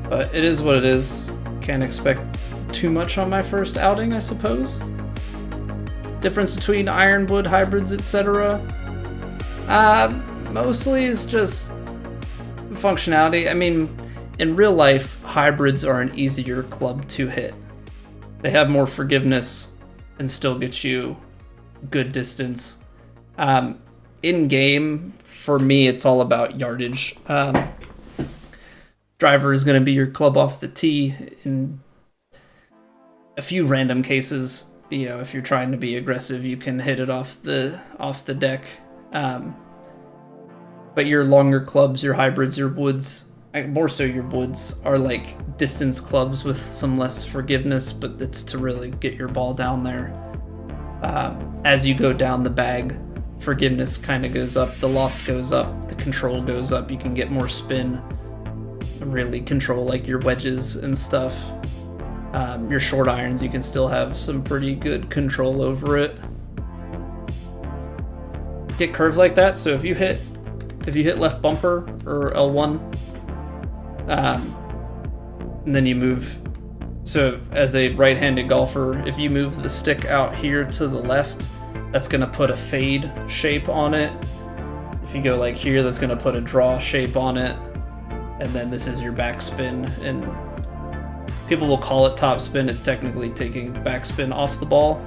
But it is what it is. Can't expect too much on my first outing, I suppose. Difference between ironwood, hybrids, etc. Mostly is just functionality. I mean, in real life, hybrids are an easier club to hit. They have more forgiveness and still get you good distance. In game, for me, it's all about yardage. Driver is going to be your club off the tee. In a few random cases, you know, if you're trying to be aggressive, you can hit it off the deck. But your longer clubs, your hybrids, your woods, more so your woods, are like distance clubs with some less forgiveness, but it's to really get your ball down there. As you go down the bag, forgiveness kind of goes up, the loft goes up, the control goes up, you can get more spin, really control like your wedges and stuff. Your short irons, you can still have some pretty good control over it. Get curved like that, so if you hit left bumper or L1, and then you move, so as a right-handed golfer, if you move the stick out here to the left, that's going to put a fade shape on it. If you go like here, that's going to put a draw shape on it, and then this is your backspin, and people will call it topspin. It's technically taking backspin off the ball.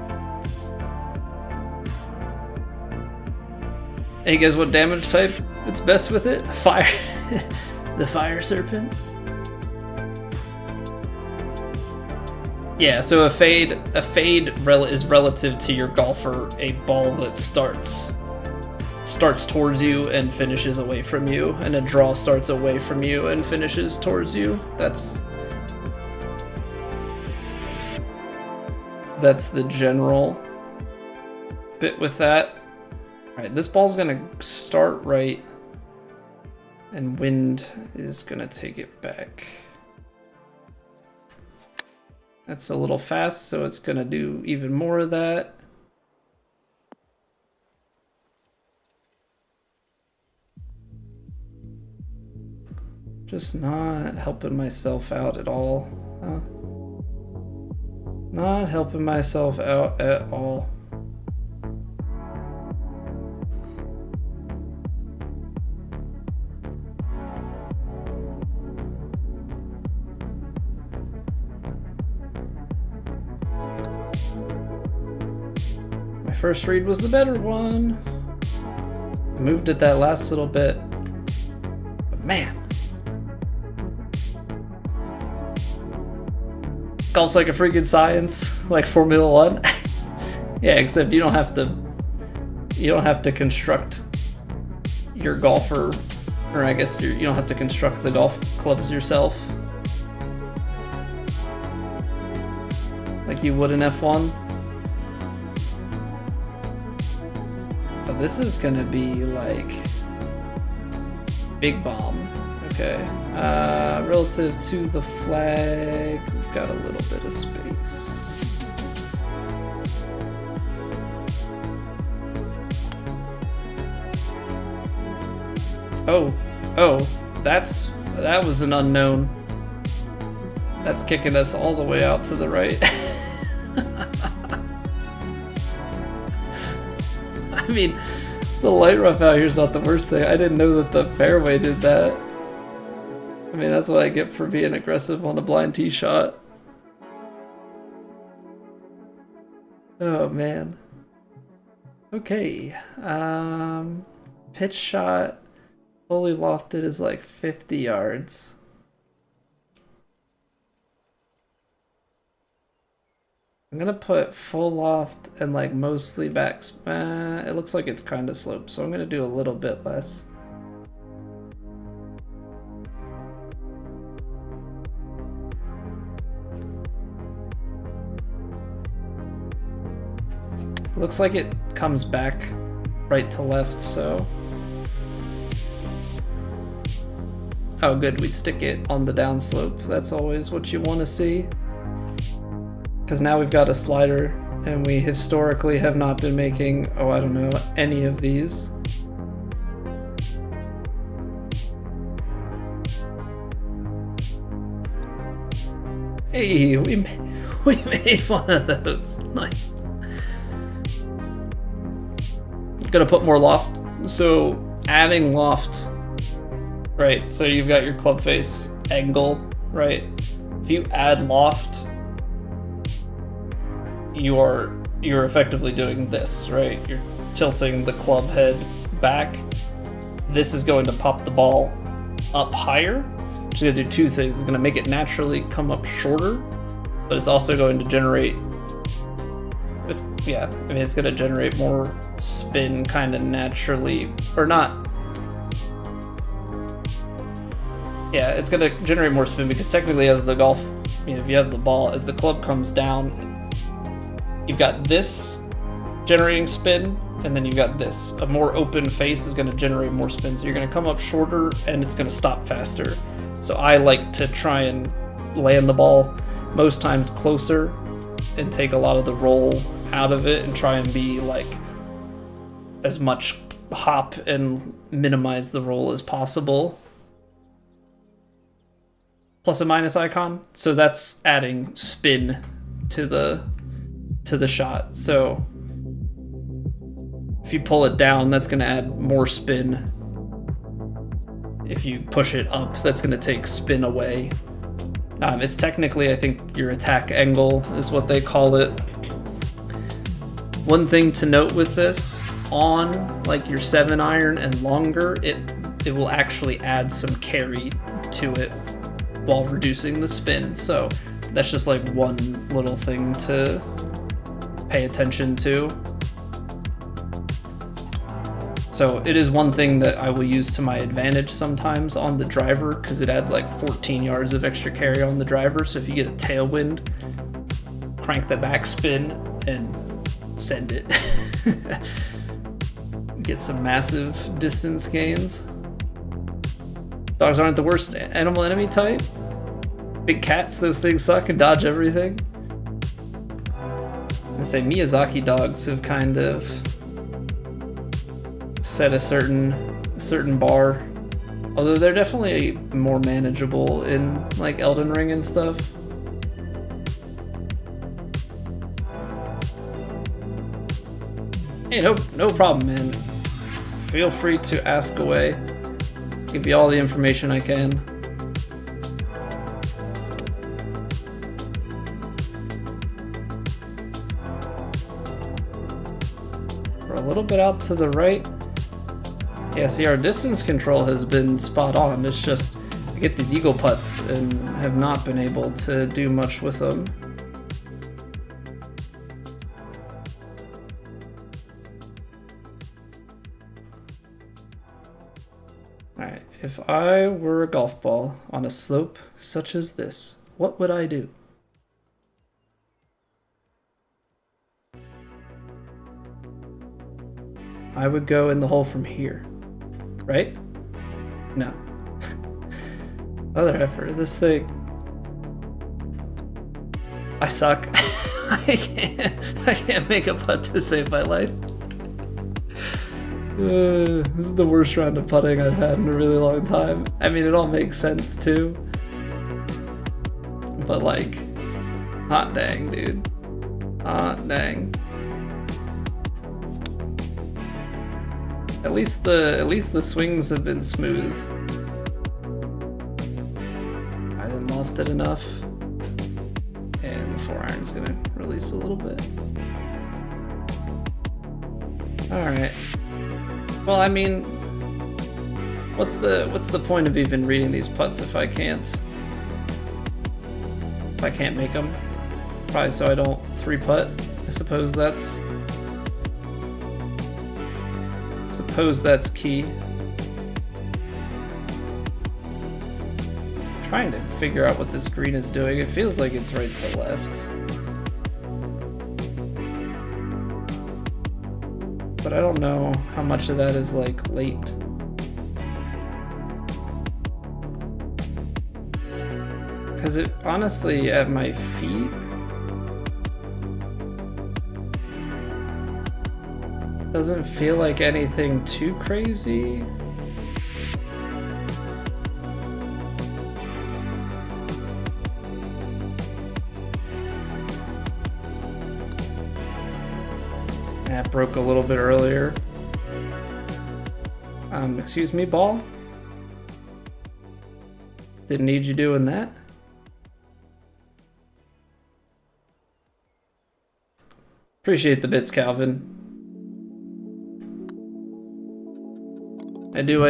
Hey guys, what damage type it's best with it? Fire. The fire serpent. Yeah, so a fade is relative to your golfer a ball that starts towards you and finishes away from you, and a draw starts away from you and finishes towards you. That's the general bit with that. Alright, this ball's gonna start right, and wind is gonna take it back. That's a little fast, so it's gonna do even more of that. Just not helping myself out at all. Not helping myself out at all. My first read was the better one. I moved it that last little bit. But man. Golf's like a freaking science, like Formula One. Yeah, except you don't have to construct your golfer, or I guess you don't have to construct the golf clubs yourself, like you would in F1. But this is gonna be like big bomb. Okay, relative to the flag, we've got a little bit of space. Oh, that was an unknown. That's kicking us all the way out to the right. I mean, the light rough out here is not the worst thing. I didn't know that the fairway did that. I mean, that's what I get for being aggressive on a blind tee shot. Oh, man. Okay. Pitch shot fully lofted is like 50 yards. I'm gonna put full loft and like mostly back. It looks like it's kind of sloped, so I'm gonna do a little bit less. Looks like it comes back right to left, so. Oh good, we stick it on the downslope. That's always what you want to see. Because now we've got a slider, and we historically have not been making, oh, I don't know, any of these. Hey, we made one of those. Nice. Gonna put more loft. So adding loft, right? So you've got your club face angle, right? If you add loft, you're effectively doing this, right? You're tilting the club head back. This is going to pop the ball up higher, which is going to do two things. It's going to make it naturally come up shorter, but it's also going to generate, it's going to generate more spin kind of naturally, or not. Yeah, it's going to generate more spin because technically as the golf, if you have the ball, as the club comes down, you've got this generating spin, and then you've got this. A more open face is going to generate more spin, so you're going to come up shorter, and it's going to stop faster. So I like to try and land the ball most times closer and take a lot of the roll out of it and try and be like as much hop and minimize the roll as possible. Plus and minus icon. So that's adding spin to the shot. So if you pull it down, that's going to add more spin. If you push it up, that's going to take spin away. It's technically, I think, your attack angle is what they call it. One thing to note with this, on like your 7-iron and longer, it will actually add some carry to it while reducing the spin. So that's just like one little thing to pay attention to. So it is one thing that I will use to my advantage sometimes on the driver, because it adds like 14 yards of extra carry on the driver. So if you get a tailwind, crank the backspin and send it. Get some massive distance gains. Dogs aren't the worst animal enemy type. Big cats, those things suck and dodge everything. I say Miyazaki dogs have kind of set a certain bar, although they're definitely more manageable in like Elden Ring and stuff. Hey, no problem, man. Feel free to ask away. Give you all the information I can. We're a little bit out to the right. Yeah, see, our distance control has been spot on. It's just I get these eagle putts and have not been able to do much with them. Alright, if I were a golf ball on a slope such as this, what would I do? I would go in the hole from here, right? No. Other effort, this thing. I suck. I can't make a putt to save my life. This is the worst round of putting I've had in a really long time. I mean, it all makes sense too. But like, hot dang, dude. Hot dang. At least the swings have been smooth. I didn't loft it enough. And the 4-iron's gonna release a little bit. Alright. Well, I mean, what's the point of even reading these putts if I can't make them? Probably so I don't 3-putt. I suppose that's key. I'm trying to figure out what this green is doing. It feels like it's right to left. But I don't know how much of that is like late. Because it honestly, at my feet, doesn't feel like anything too crazy. That broke a little bit earlier. Excuse me, ball? Didn't need you doing that. Appreciate the bits, Calvin. I do.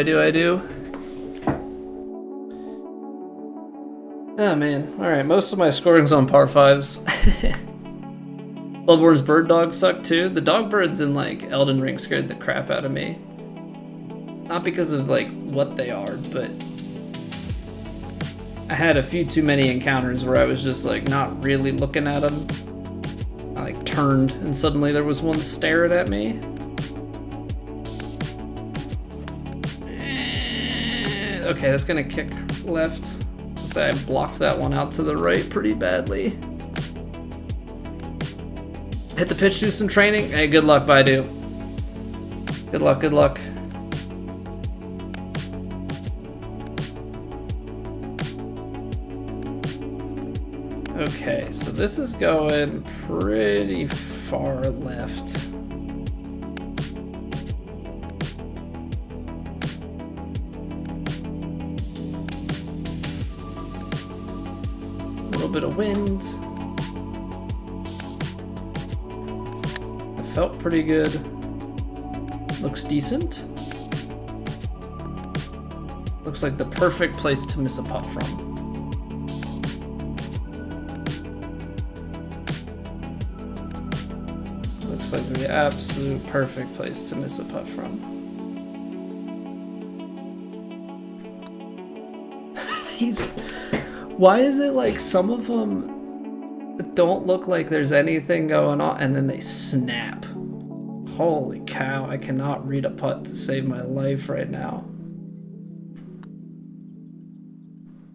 Oh man, alright, most of my scoring's on par 5s. Bloodborne's bird dogs suck too. The dog birds in like Elden Ring scared the crap out of me. Not because of like what they are, but I had a few too many encounters where I was just like not really looking at them. I like turned and suddenly there was one staring at me. Okay, that's gonna kick left. So I blocked that one out to the right pretty badly. Hit the pitch, do some training. Hey, good luck, Baidu. Good luck. Okay, so this is going pretty far left. A little bit of wind. Felt pretty good. Looks decent. Looks like the perfect place to miss a putt from. Looks like the absolute perfect place to miss a putt from. These... Why is it like some of them don't look like there's anything going on and then they snap? Holy cow, I cannot read a putt to save my life right now.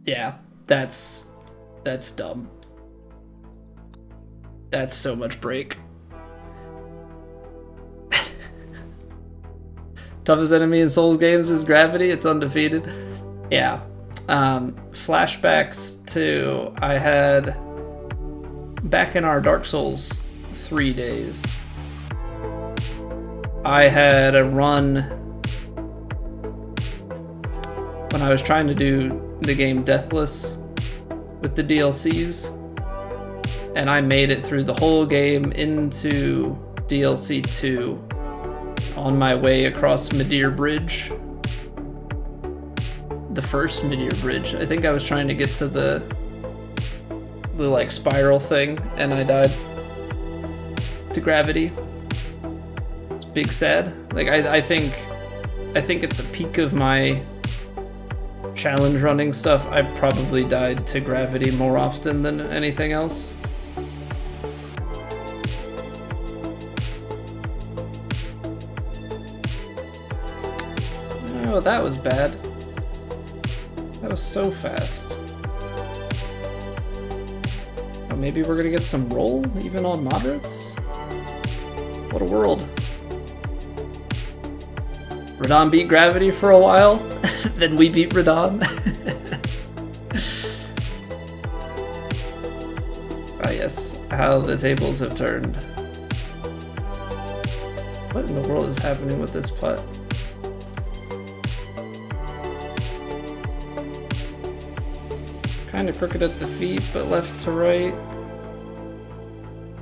Yeah, that's dumb. That's so much break. Toughest enemy in Souls games is gravity. It's undefeated. Yeah. Flashbacks to I had back in our Dark Souls 3 days. I had a run when I was trying to do the game Deathless with the DLCs, and I made it through the whole game into DLC 2 on my way across Midir Bridge. The first Midir Bridge. I think I was trying to get to the like spiral thing and I died to gravity. It's big sad. Like I think at the peak of my challenge running stuff, I probably died to gravity more often than anything else. Oh, that was bad. That was so fast. Oh, maybe we're gonna get some roll, even on moderates? What a world. Radon beat Gravity for a while, then we beat Radon. Ah yes, how the tables have turned. What in the world is happening with this putt? Kind of crooked at the feet, but left to right.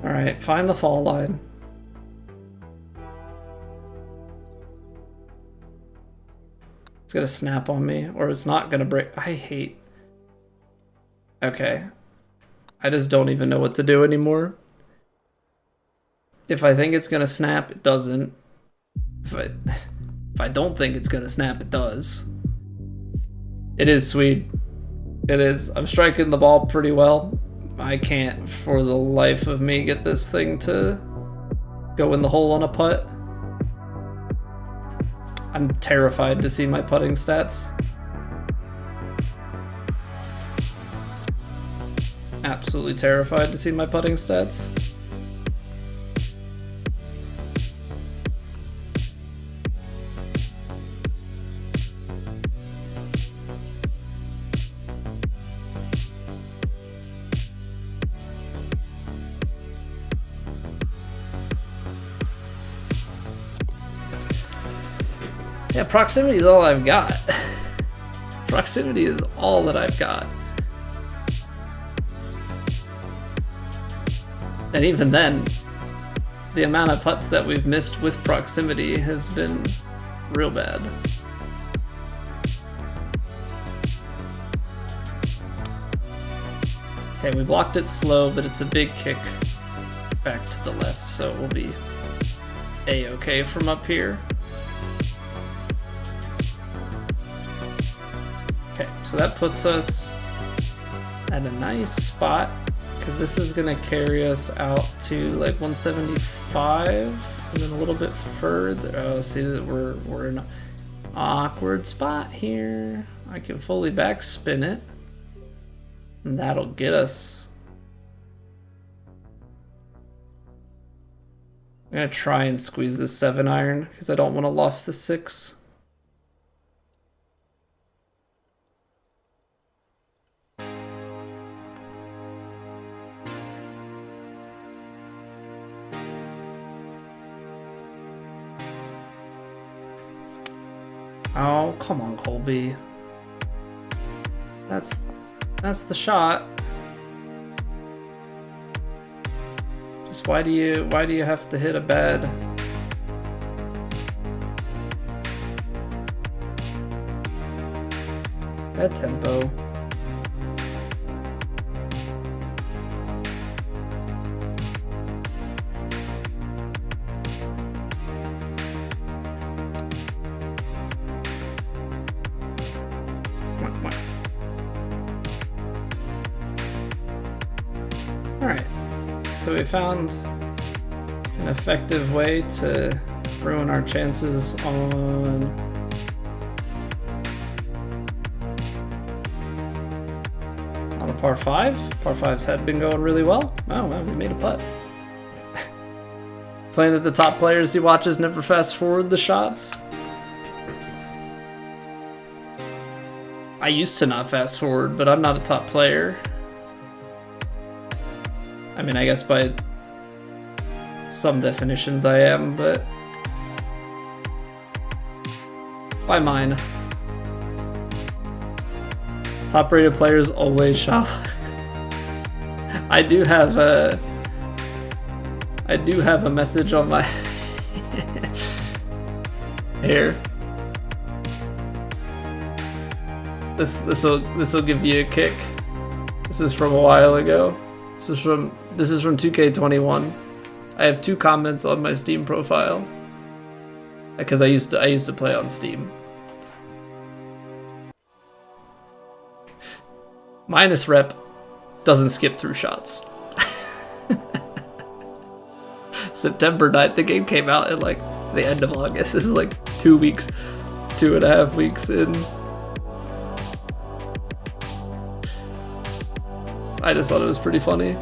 Alright, find the fall line. It's gonna snap on me, or it's not gonna break. I hate... Okay. I just don't even know what to do anymore. If I think it's gonna snap, it doesn't. If I don't think it's gonna snap, it does. It is sweet. It is. I'm striking the ball pretty well. I can't, for the life of me, get this thing to go in the hole on a putt. I'm terrified to see my putting stats. Absolutely terrified to see my putting stats. Yeah, proximity is all I've got. Proximity is all that I've got. And even then, the amount of putts that we've missed with proximity has been real bad. Okay, we blocked it slow, but it's a big kick back to the left, so we'll be A-okay from up here. Okay, so that puts us at a nice spot, because this is going to carry us out to like 175, and then a little bit further. Oh, see that we're in an awkward spot here. I can fully backspin it, and that'll get us. I'm going to try and squeeze this 7-iron, because I don't want to loft the 6. Oh, come on, Colby. That's the shot. Just why do you have to hit a bad tempo? Alright, so we found an effective way to ruin our chances on a par 5. Par 5s had been going really well. Oh, well, we made a putt. Playing that the top players he watches never fast forward the shots. I used to not fast forward, but I'm not a top player. I mean, I guess by some definitions I am, but by mine. Top rated players always shop. I do have a message on my here. This will give you a kick. This is from a while ago. This is from 2K21. I have 2 comments on my Steam profile because I used to play on Steam. Minus rep doesn't skip through shots. September 9th, the game came out at like the end of August. This is like 2.5 weeks in. I just thought it was pretty funny.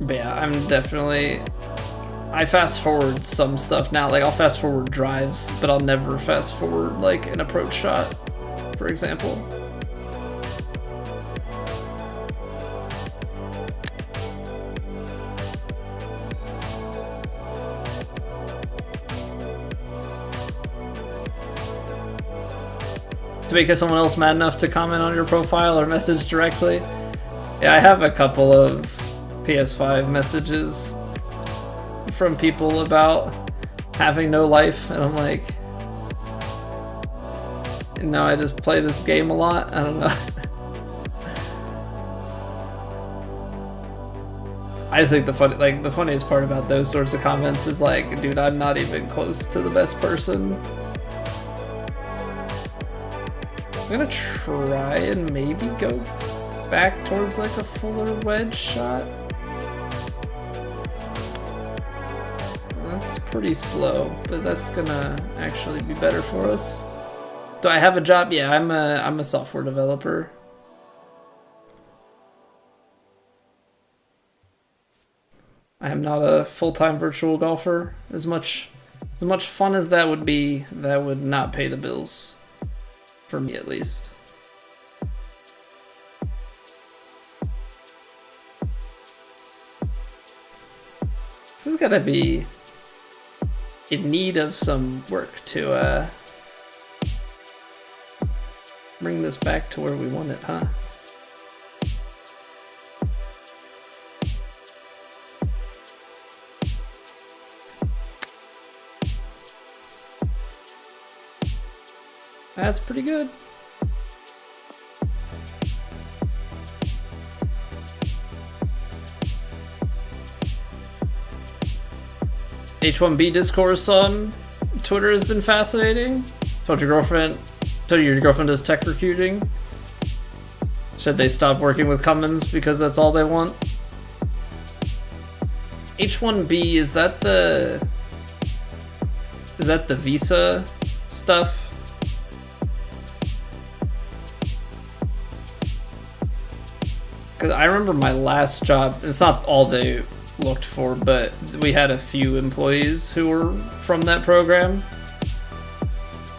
But yeah, I'm definitely... I fast forward some stuff now. Like, I'll fast forward drives, but I'll never fast forward, like, an approach shot, for example. To make someone else mad enough to comment on your profile or message directly. Yeah, I have a couple of PS5 messages from people about having no life, and I'm like, no, I just play this game a lot. I don't know. I just think the funniest part about those sorts of comments is like, dude, I'm not even close to the best person. I'm gonna try and maybe go back towards like a fuller wedge shot. That's pretty slow, but that's gonna actually be better for us. Do I have a job? Yeah, I'm a software developer. I am not a full-time virtual golfer. As much fun as that would be, that would not pay the bills. For me, at least. This is gonna be in need of some work to bring this back to where we want it, huh? That's pretty good. H1B discourse on Twitter has been fascinating. Told you your girlfriend does tech recruiting. Should they stop working with Cummins because that's all they want? H1B, is that the visa stuff? Because I remember my last job, it's not all they looked for, but we had a few employees who were from that program.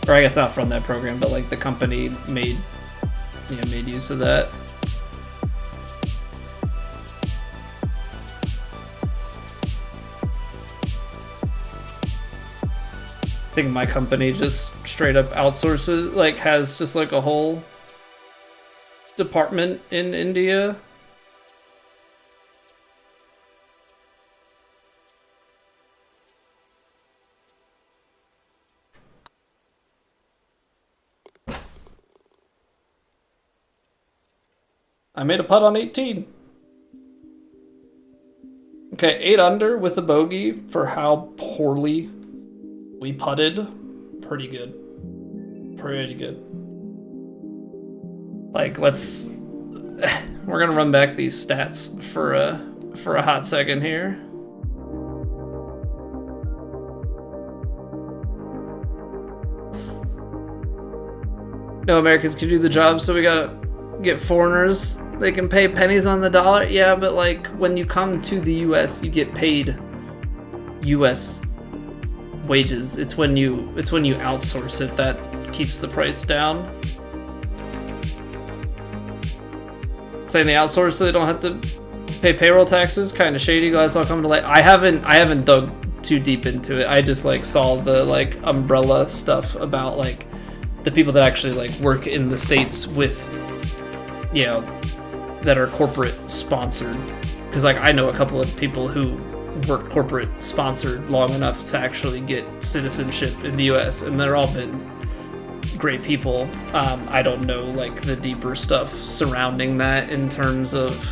Or I guess not from that program, but like the company made use of that. I think my company just straight up outsources, like has just like a whole department in India. I made a putt on 18. Okay, 8 under with a bogey for how poorly we putted. Pretty good. Pretty good. Like, let's... We're gonna run back these stats for a hot second here. No Americans can do the job, so we gotta get foreigners. They can pay pennies on the dollar. Yeah, but like when you come to the US, you get paid US wages. It's when you outsource it that keeps the price down. Saying they outsource so they don't have to pay payroll taxes, kind of shady. Guys, I'll come to light. I haven't dug too deep into it. I just like saw the like umbrella stuff about like the people that actually like work in the States with, you know, that are corporate sponsored. Because like I know a couple of people who work corporate sponsored long enough to actually get citizenship in the US, and they're all been great people. I don't know like the deeper stuff surrounding that in terms of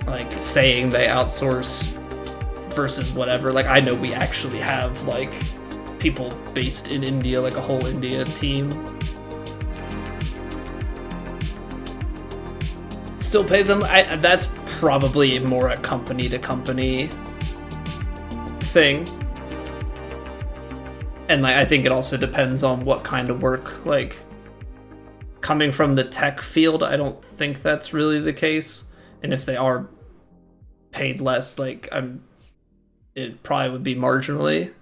like saying they outsource versus whatever. Like I know we actually have like people based in India, like a whole India team. Still pay them. That's probably more a company to company thing. And like I think it also depends on what kind of work. Like coming from the tech field, I don't think that's really the case. And if they are paid less, like it probably would be marginally.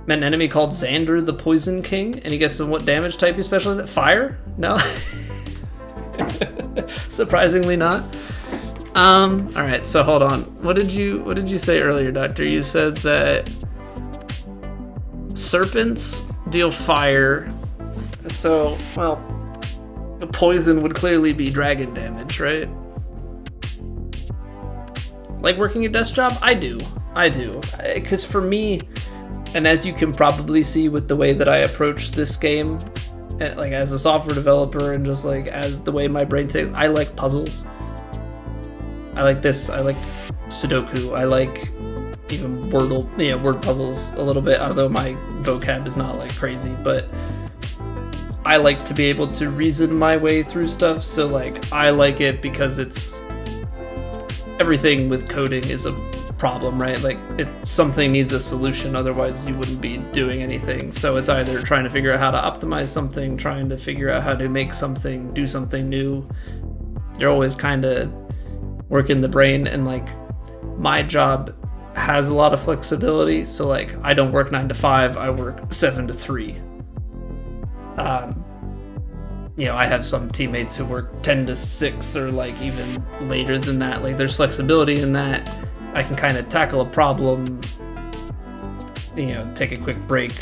Met an enemy called Xander the Poison King. Any guess on what damage type he specializes? Fire? No. Surprisingly not. All right, so hold on. What did you say earlier, Doctor? You said that serpents deal fire. So, well, the poison would clearly be dragon damage, right? Like working a desk job? I do. Because for me, and as you can probably see with the way that I approach this game, and like as a software developer and just like as the way my brain takes, I like puzzles. I like this. I like Sudoku. I like even Wordle, word puzzles a little bit, although my vocab is not like crazy, but I like to be able to reason my way through stuff. So like I like it because it's everything with coding is a problem, right? Like something needs a solution, otherwise you wouldn't be doing anything. So it's either trying to figure out how to optimize something, trying to figure out how to make something, do something new. You're always kind of working the brain, and like my job has a lot of flexibility. So like I don't work 9 to 5, I work 7 to 3. I have some teammates who work 10 to 6 or like even later than that. Like there's flexibility in that. I can kind of tackle a problem, take a quick break,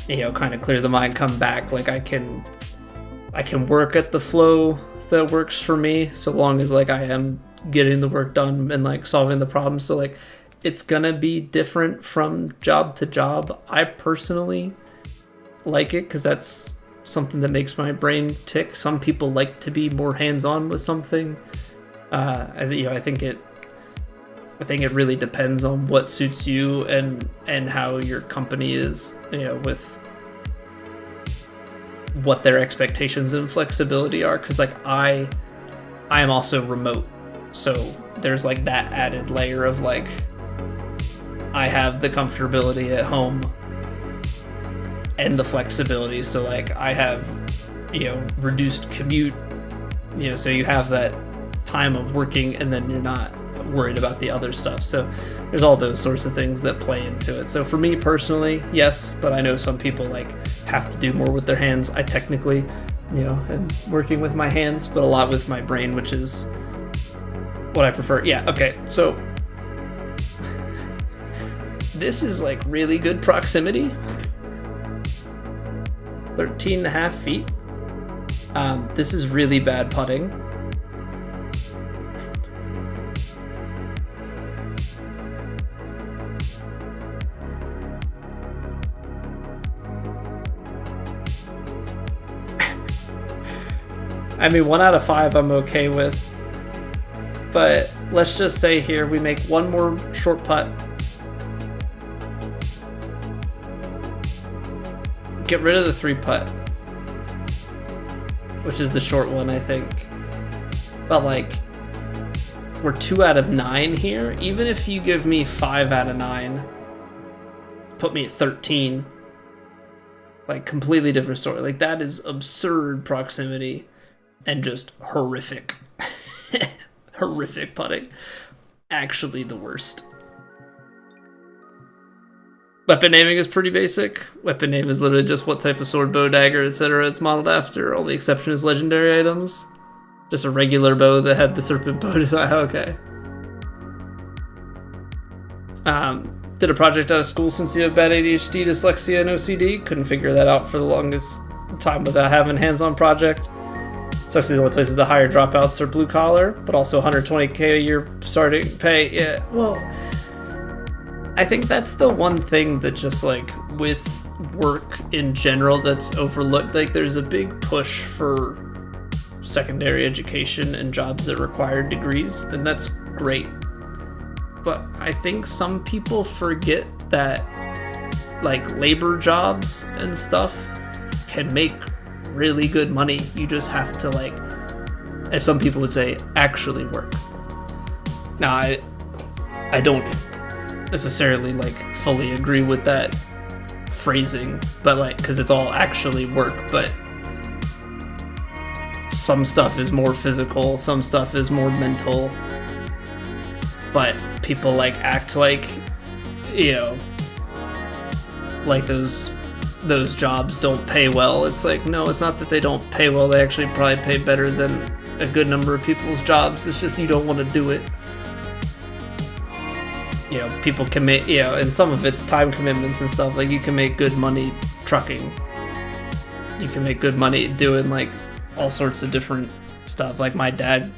kind of clear the mind, come back. Like I can work at the flow that works for me, so long as like I am getting the work done and like solving the problem. So like it's gonna be different from job to job. I personally like it because that's something that makes my brain tick. Some people like to be more hands-on with something. I think it really depends on what suits you and how your company is, with what their expectations and flexibility are. Because like I am also remote, so there's like that added layer of like I have the comfortability at home and the flexibility. So like I have reduced commute, so you have that time of working and then you're not worried about the other stuff. So there's all those sorts of things that play into it. So for me personally, yes, but I know some people like have to do more with their hands. I technically am working with my hands, but a lot with my brain, which is what I prefer. Yeah, okay, so this is like really good proximity. 13.5 feet. This is really bad putting. I mean, 1 out of 5 I'm okay with, but let's just say here we make one more short putt. Get rid of the 3 putt, which is the short one, I think. But like, we're 2 out of 9 here. Even if you give me 5 out of 9, put me at 13. Like, completely different story. Like, that is absurd proximity and just horrific. Horrific putting. Actually the worst. Weapon naming is pretty basic. Weapon name is literally just what type of sword, bow, dagger, etc. it's modeled after. Only exception is legendary items. Just a regular bow that had the serpent bow design. Okay. Did a project out of school since you have bad ADHD, dyslexia, and OCD. Couldn't figure that out for the longest time without having hands-on project. Sucks the only places the higher dropouts are blue collar, but also 120k a year starting pay. Yeah, well, I think that's the one thing that just like with work in general that's overlooked. Like there's a big push for secondary education and jobs that require degrees, and that's great. But I think some people forget that like labor jobs and stuff can make really good money. You just have to, like, as some people would say, actually work. Now, I don't necessarily like fully agree with that phrasing, but like, because it's all actually work. But some stuff is more physical, some stuff is more mental, but people like act like, you know, like those jobs don't pay well. It's like, no, it's not that they don't pay well. They actually probably pay better than a good number of people's jobs. It's just you don't want to do it. You know, people commit, you know, and some of it's time commitments and stuff. Like, you can make good money trucking. You can make good money doing, like, all sorts of different stuff. Like, my dad,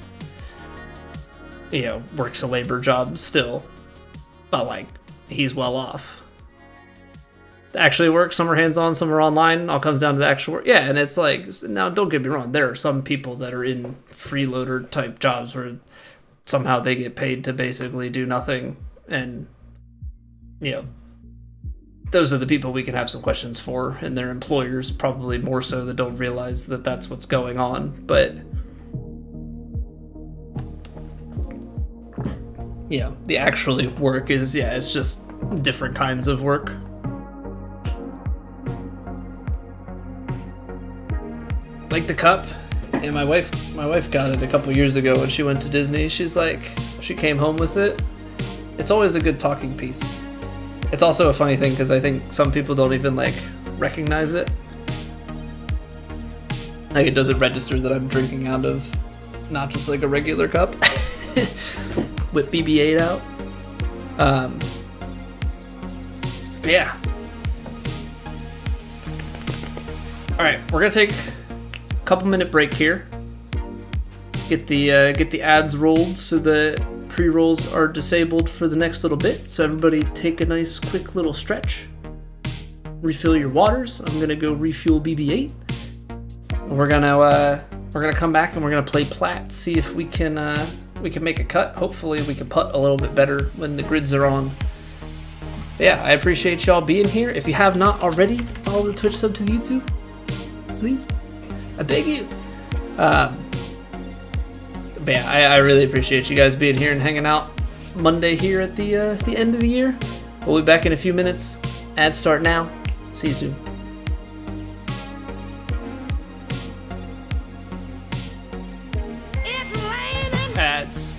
you know, works a labor job still, but, like, he's well off. Actually work, some are hands-on, some are online, all comes down to the actual work. Yeah, and it's like, now don't get me wrong, there are some people that are in freeloader type jobs where somehow they get paid to basically do nothing, and, you know, those are the people we can have some questions for, and their employers probably more so that don't realize that that's what's going on. But yeah, the actually work is, yeah, it's just different kinds of work. Like the cup, and my wife got it a couple years ago when she went to Disney. She's like, she came home with it. It's always a good talking piece. It's also a funny thing because I think some people don't even like recognize it. Like, it doesn't register that I'm drinking out of not just like a regular cup with BB-8 out. Yeah. All right, we're gonna take couple minute break here. Get the ads rolled so the pre-rolls are disabled for the next little bit. So everybody take a nice quick little stretch. Refill your waters. I'm gonna go refuel BB-8. And we're gonna come back and we're gonna play Plat. See if we can make a cut. Hopefully we can putt a little bit better when the grids are on. But yeah, I appreciate y'all being here. If you have not already, follow the Twitch, sub to the YouTube, please. I beg you. But yeah, I really appreciate you guys being here and hanging out Monday here at the end of the year. We'll be back in a few minutes. Ads start now. See you soon. It's raining. Ads.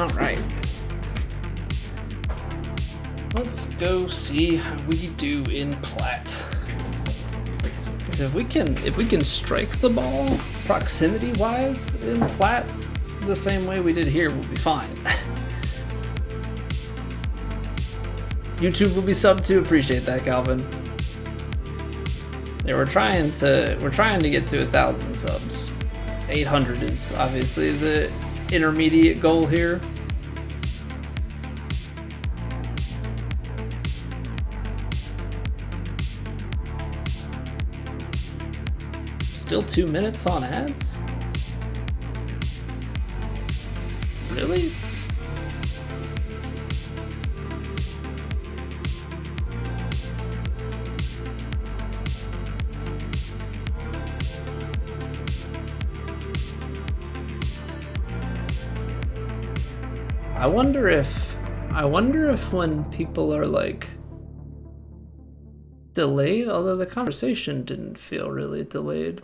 All right. Let's go see how we do in Plat. Because if we can strike the ball proximity-wise in Plat the same way we did here, we'll be fine. YouTube will be sub too. Appreciate that, Calvin. Yeah, we're trying to get to 1,000 subs. 800 is obviously the intermediate goal here. Still 2 minutes on ads? Really? I wonder if when people are like delayed, although the conversation didn't feel really delayed.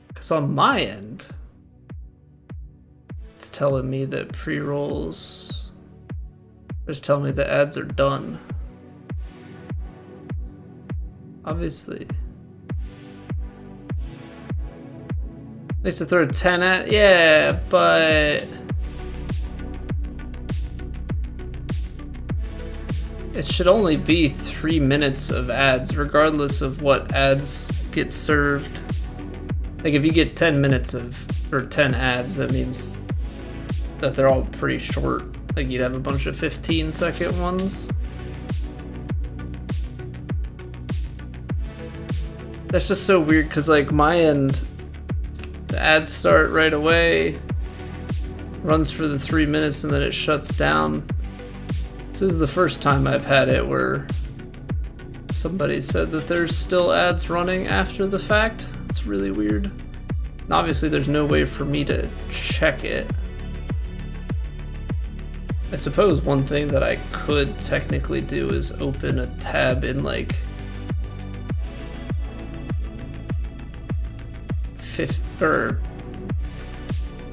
Because on my end, it's telling me that pre-rolls, it's telling me the ads are done. Obviously. At least to throw 10 at, yeah, but it should only be 3 minutes of ads, regardless of what ads get served. Like if you get 10 minutes or 10 ads, that means that they're all pretty short. Like you'd have a bunch of 15-second ones. That's just so weird because like my end, the ads start right away, runs for the 3 minutes and then it shuts down. This is the first time I've had it where somebody said that there's still ads running after the fact. It's really weird. And obviously there's no way for me to check it. I suppose one thing that I could technically do is open a tab in like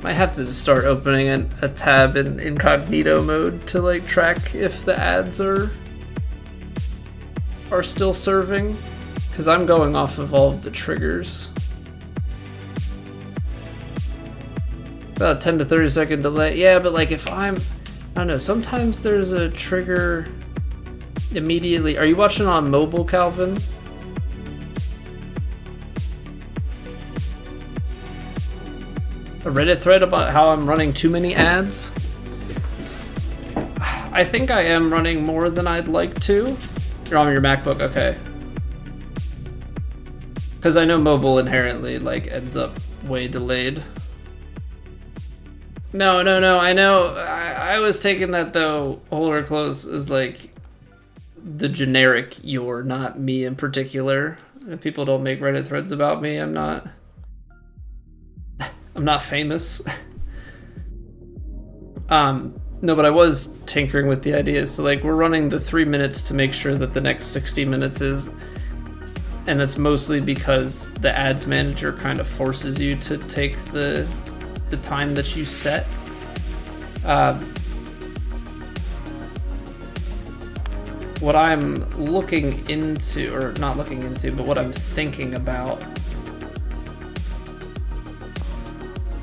might have to start opening a tab in incognito mode to like track if the ads are still serving, because I'm going off of all of the triggers. About 10 to 30 second delay. Yeah, but like if I don't know, sometimes there's a trigger immediately. Are you watching on mobile, Calvin? A Reddit thread about how I'm running too many ads? I think I am running more than I'd like to. You're on your MacBook, okay. Because I know mobile inherently like ends up way delayed. No, I know. I was taking that though, hold her close, is like the generic you're, not me in particular. If people don't make Reddit threads about me, I'm not famous. No, but I was tinkering with the idea. So like we're running the 3 minutes to make sure that the next 60 minutes is, and that's mostly because the ads manager kind of forces you to take the time that you set. What I'm looking into, or not looking into, but what I'm thinking about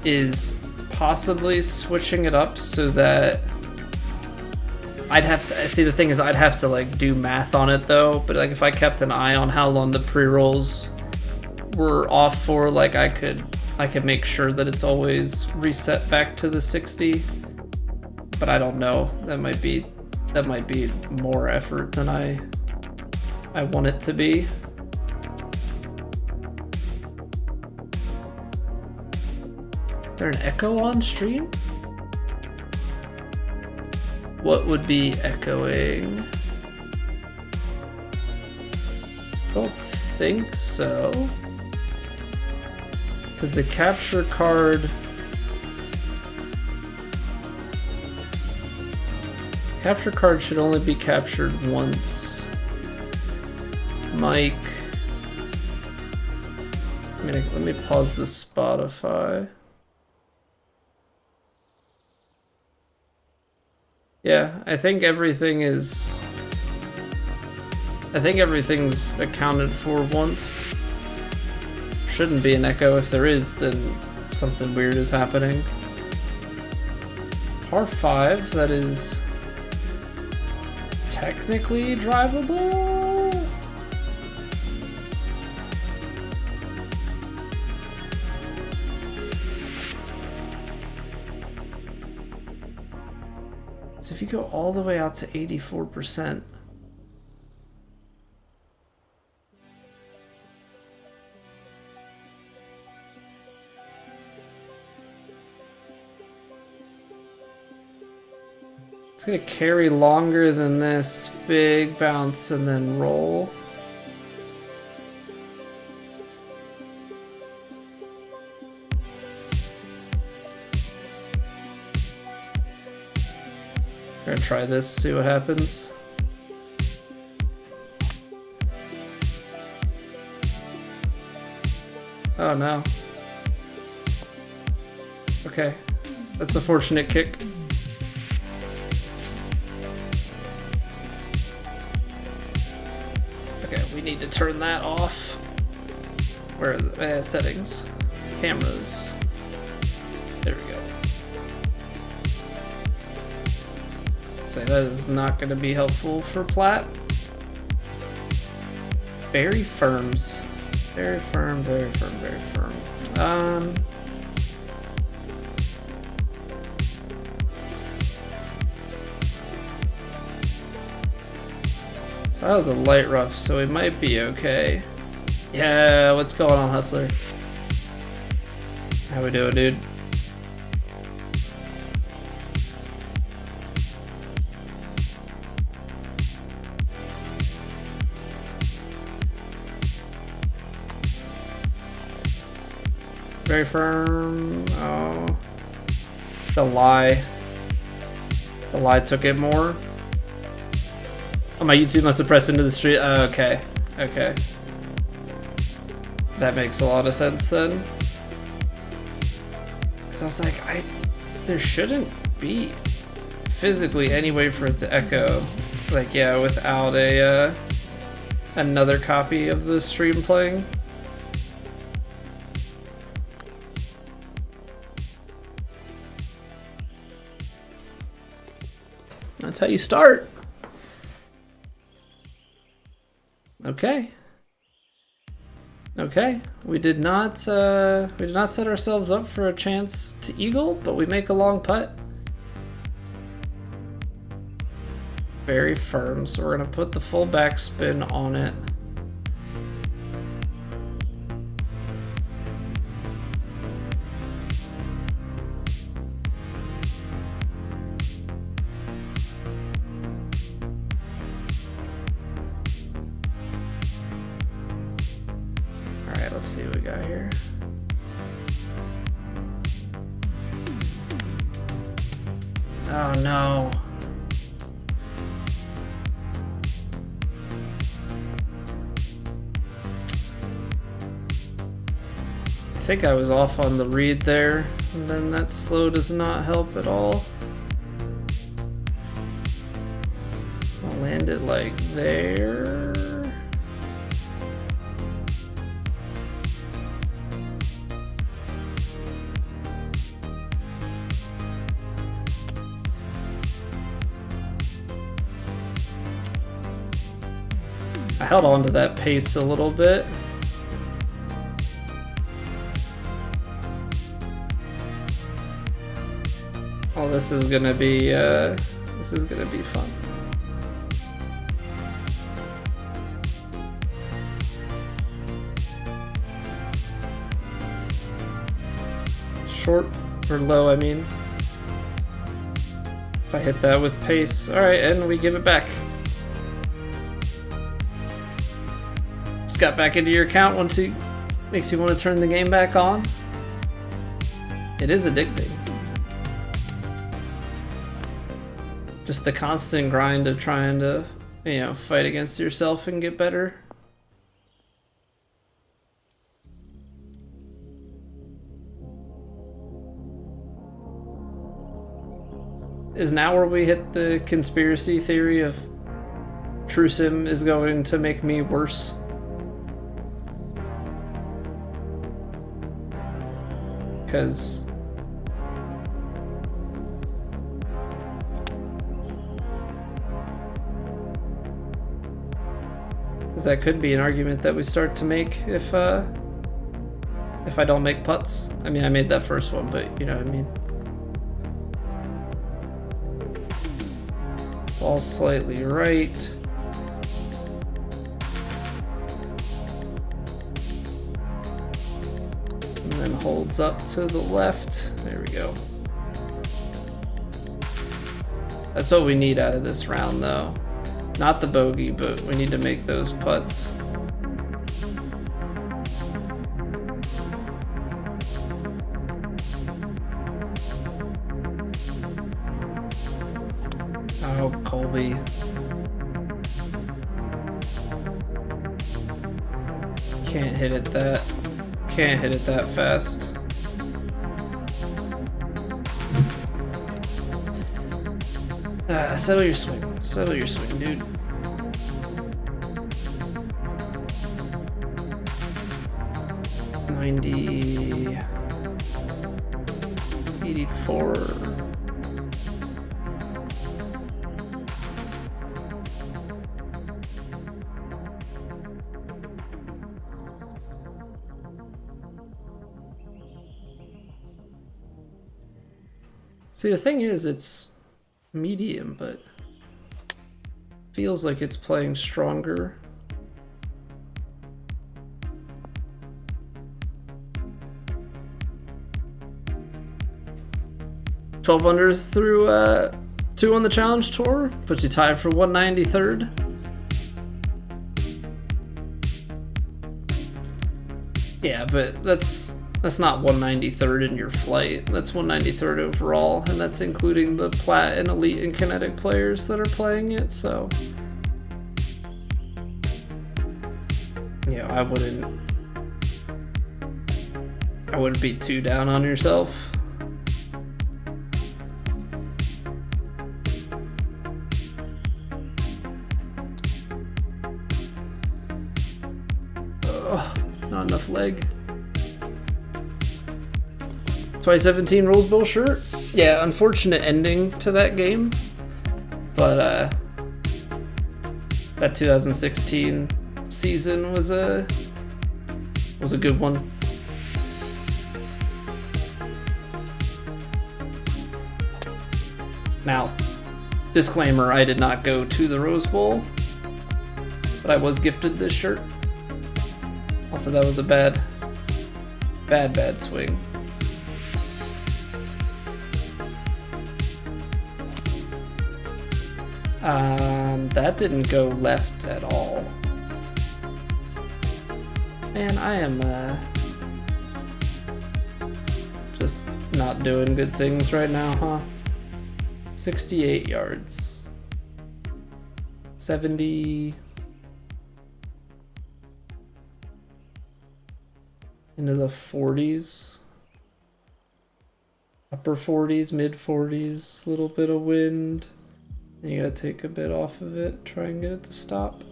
is possibly switching it up so that I'd have to see, the thing is I'd have to like do math on it though, but like if I kept an eye on how long the pre-rolls were off for, like I could make sure that it's always reset back to the 60, but I don't know, that might be more effort than I want it to be. Is there an echo on stream? What would be echoing? I don't think so. Because the capture card should only be captured once. Mic. Let me pause the Spotify. Yeah, I think everything's accounted for once. Shouldn't be an echo. If there is, then something weird is happening. Par 5, that is technically drivable. So if you go all the way out to 84%. It's gonna carry longer than this. Big bounce and then roll. Gonna try this, see what happens. Oh no. Okay, that's a fortunate kick. Okay, we need to turn that off. Where are the settings? Cameras. There we go. So that is not going to be helpful for Plat. Very firms. Very firm, very firm, very firm. So I have the light rough, so we might be okay. Yeah, what's going on, Hustler? How we doing, dude? Very firm. Oh. The lie. The lie took it more. Oh, my YouTube must have pressed into the street. Oh, okay. Okay. That makes a lot of sense then. Because I was like, there shouldn't be physically any way for it to echo. Like, yeah, without a another copy of the stream playing. That's how you start. Okay. Okay. We did not set ourselves up for a chance to eagle, but we make a long putt. Very firm, so we're gonna put the full backspin on it. Let's see what we got here. Oh no. I think I was off on the read there, and then that slow does not help at all. I'll land it like there. I held on to that pace a little bit. Oh, this is gonna be fun. Short or low, I mean. If I hit that with pace. All right, and we give it back. Just got back into your account once it makes you want to turn the game back on. It is addicting. Just the constant grind of trying to, you know, fight against yourself and get better. is now where we hit the conspiracy theory of True Sim is going to make me worse. Because that could be an argument that we start to make if I don't make putts. I mean, I made that first one, but you know what I mean. Ball slightly right. And then holds up to the left. There we go. That's what we need out of this round, though. Not the bogey, but we need to make those putts. Oh, Colby. Can't hit it that fast. Settle your swing. Settle your swing, dude. $90, $84. See, the thing is, it's medium, but feels like it's playing stronger. $12 under through 2 on the Challenge Tour, puts you tied for 193rd. Yeah, but that's not 193rd in your flight. That's 193rd overall, and that's including the Plat and Elite and Kinetic players that are playing it, so... Yeah, I wouldn't be too down on yourself. Ugh, not enough leg. 2017 Rules Bowl shirt. Yeah, unfortunate ending to that game, but that 2016 season was a good one. Now, disclaimer: I did not go to the Rose Bowl, but I was gifted this shirt. Also, that was a bad swing. That didn't go left at all. Man, I am just not doing good things right now, huh? 68 yards. 70 into the 40s. Upper 40s, mid 40s, little bit of wind. You gotta take a bit off of it, try and get it to stop.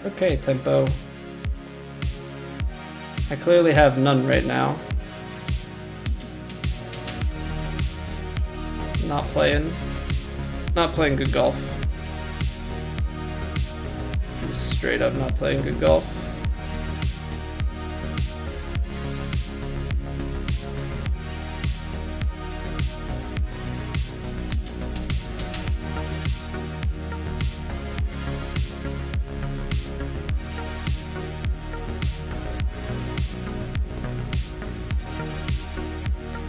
Okay, tempo. I clearly have none right now. Not playing good golf. Just straight up not playing good golf.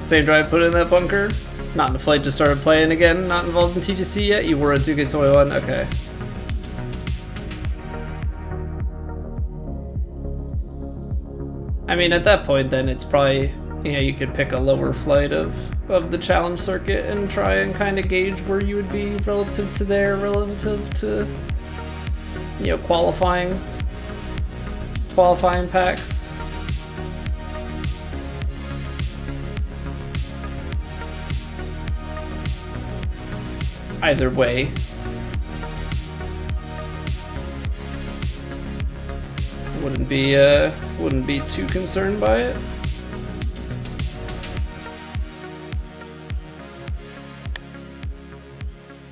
Same drive put in that bunker. Not in the flight, just started playing again. Not involved in TGC yet. You were at 2K21. Okay. I mean, at that point, then it's probably, you know, you could pick a lower flight of the challenge circuit and try and kind of gauge where you would be relative to, you know, qualifying packs. either way. Wouldn't be too concerned by it.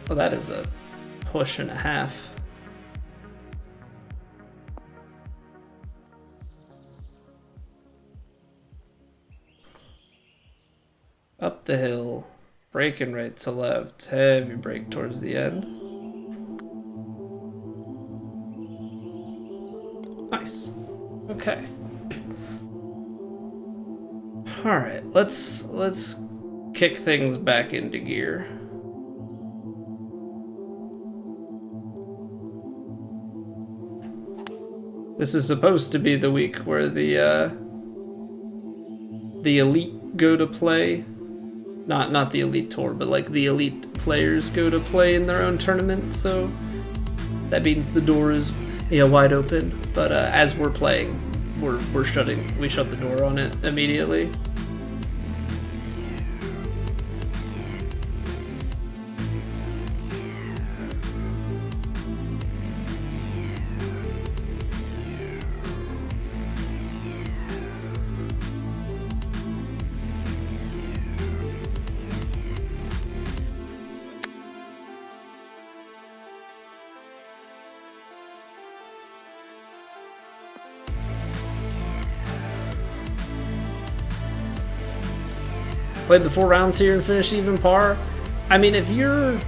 Well, that is a push and a half. Up the hill, braking right to left, heavy brake towards the end. Nice. Okay. All right, let's kick things back into gear. This is supposed to be the week where the elite go to play. Not the elite tour, but like the elite players go to play in their own tournament, so that means the door is wide open. But as we're playing, we shut the door on it immediately. Played the 4 rounds here and finished even par. I mean, if you're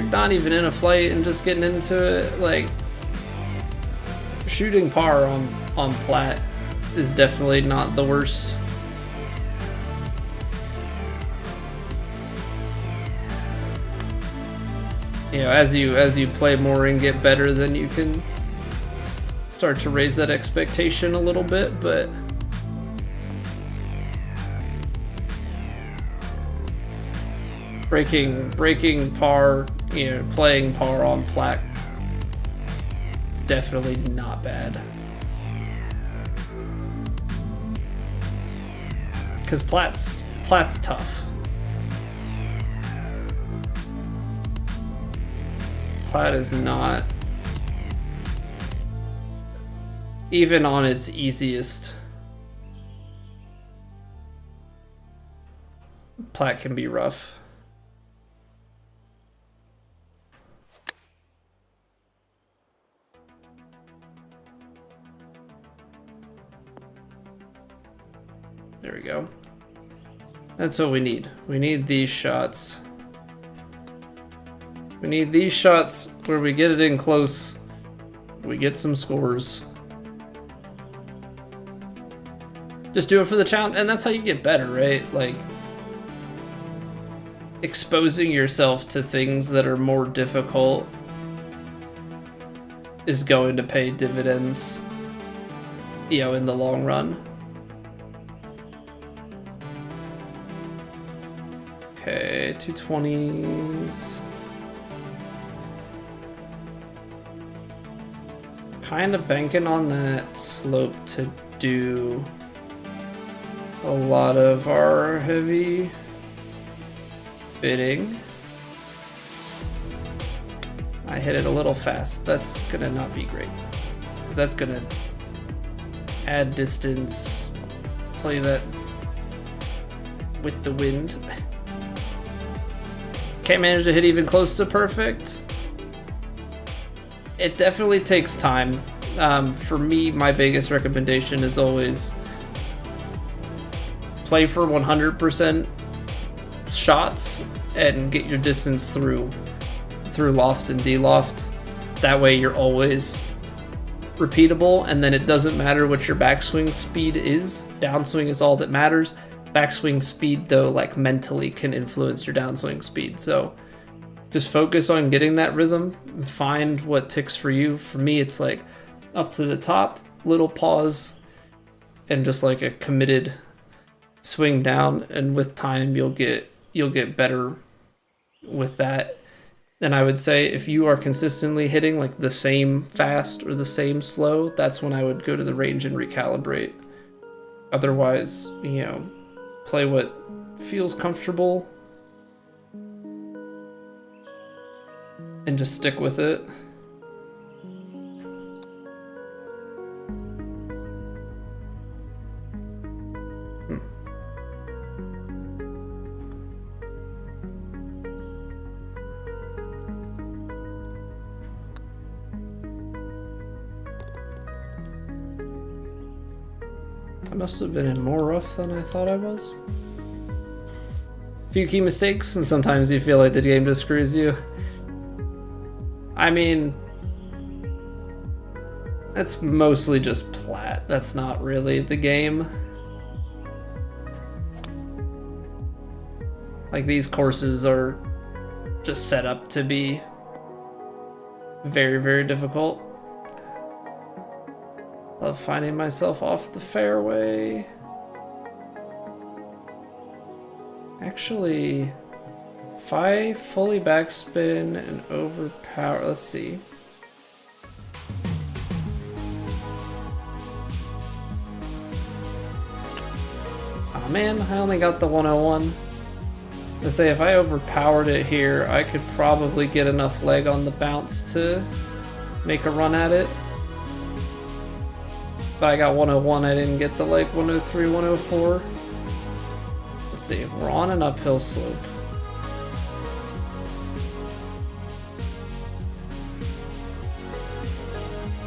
not even in a flight and just getting into it, like, shooting par on Plat is definitely not the worst. You know, as you play more and get better, then you can start to raise that expectation a little bit, but breaking par, playing par on Plat, definitely not bad. Because Plat's tough. Plat is not, even on its easiest, Plat can be rough. There we go. That's what we need. We need these shots. We need these shots where we get it in close. We get some scores. Just do it for the challenge, and that's how you get better, right? Like, exposing yourself to things that are more difficult is going to pay dividends, in the long run. Okay, 220s. Kind of banking on that slope to do a lot of our heavy bidding. I hit it a little fast. That's gonna not be great, because that's gonna add distance, play that with the wind. Can't manage to hit even close to perfect. It definitely takes time. For me, my biggest recommendation is always play for 100% shots and get your distance through loft and de-loft. That way you're always repeatable, and then it doesn't matter what your backswing speed is. Downswing is all that matters. Backswing speed, though, like, mentally can influence your downswing speed. So just focus on getting that rhythm and find what ticks for you. For me, it's like up to the top, little pause, and just like a committed swing down. And with time, you'll get better with that. And I would say if you are consistently hitting like the same fast or the same slow, that's when I would go to the range and recalibrate. Otherwise, play what feels comfortable and just stick with it. I must have been in more rough than I thought I was. Few key mistakes, and sometimes you feel like the game just screws you. I mean, that's mostly just Plat. That's not really the game. Like, these courses are just set up to be very, very difficult. Love finding myself off the fairway. Actually, if I fully backspin and overpower, let's see. Oh man, I only got the 101. I say if I overpowered it here, I could probably get enough leg on the bounce to make a run at it. But I got 101, I didn't get the like 103, 104. Let's see, we're on an uphill slope.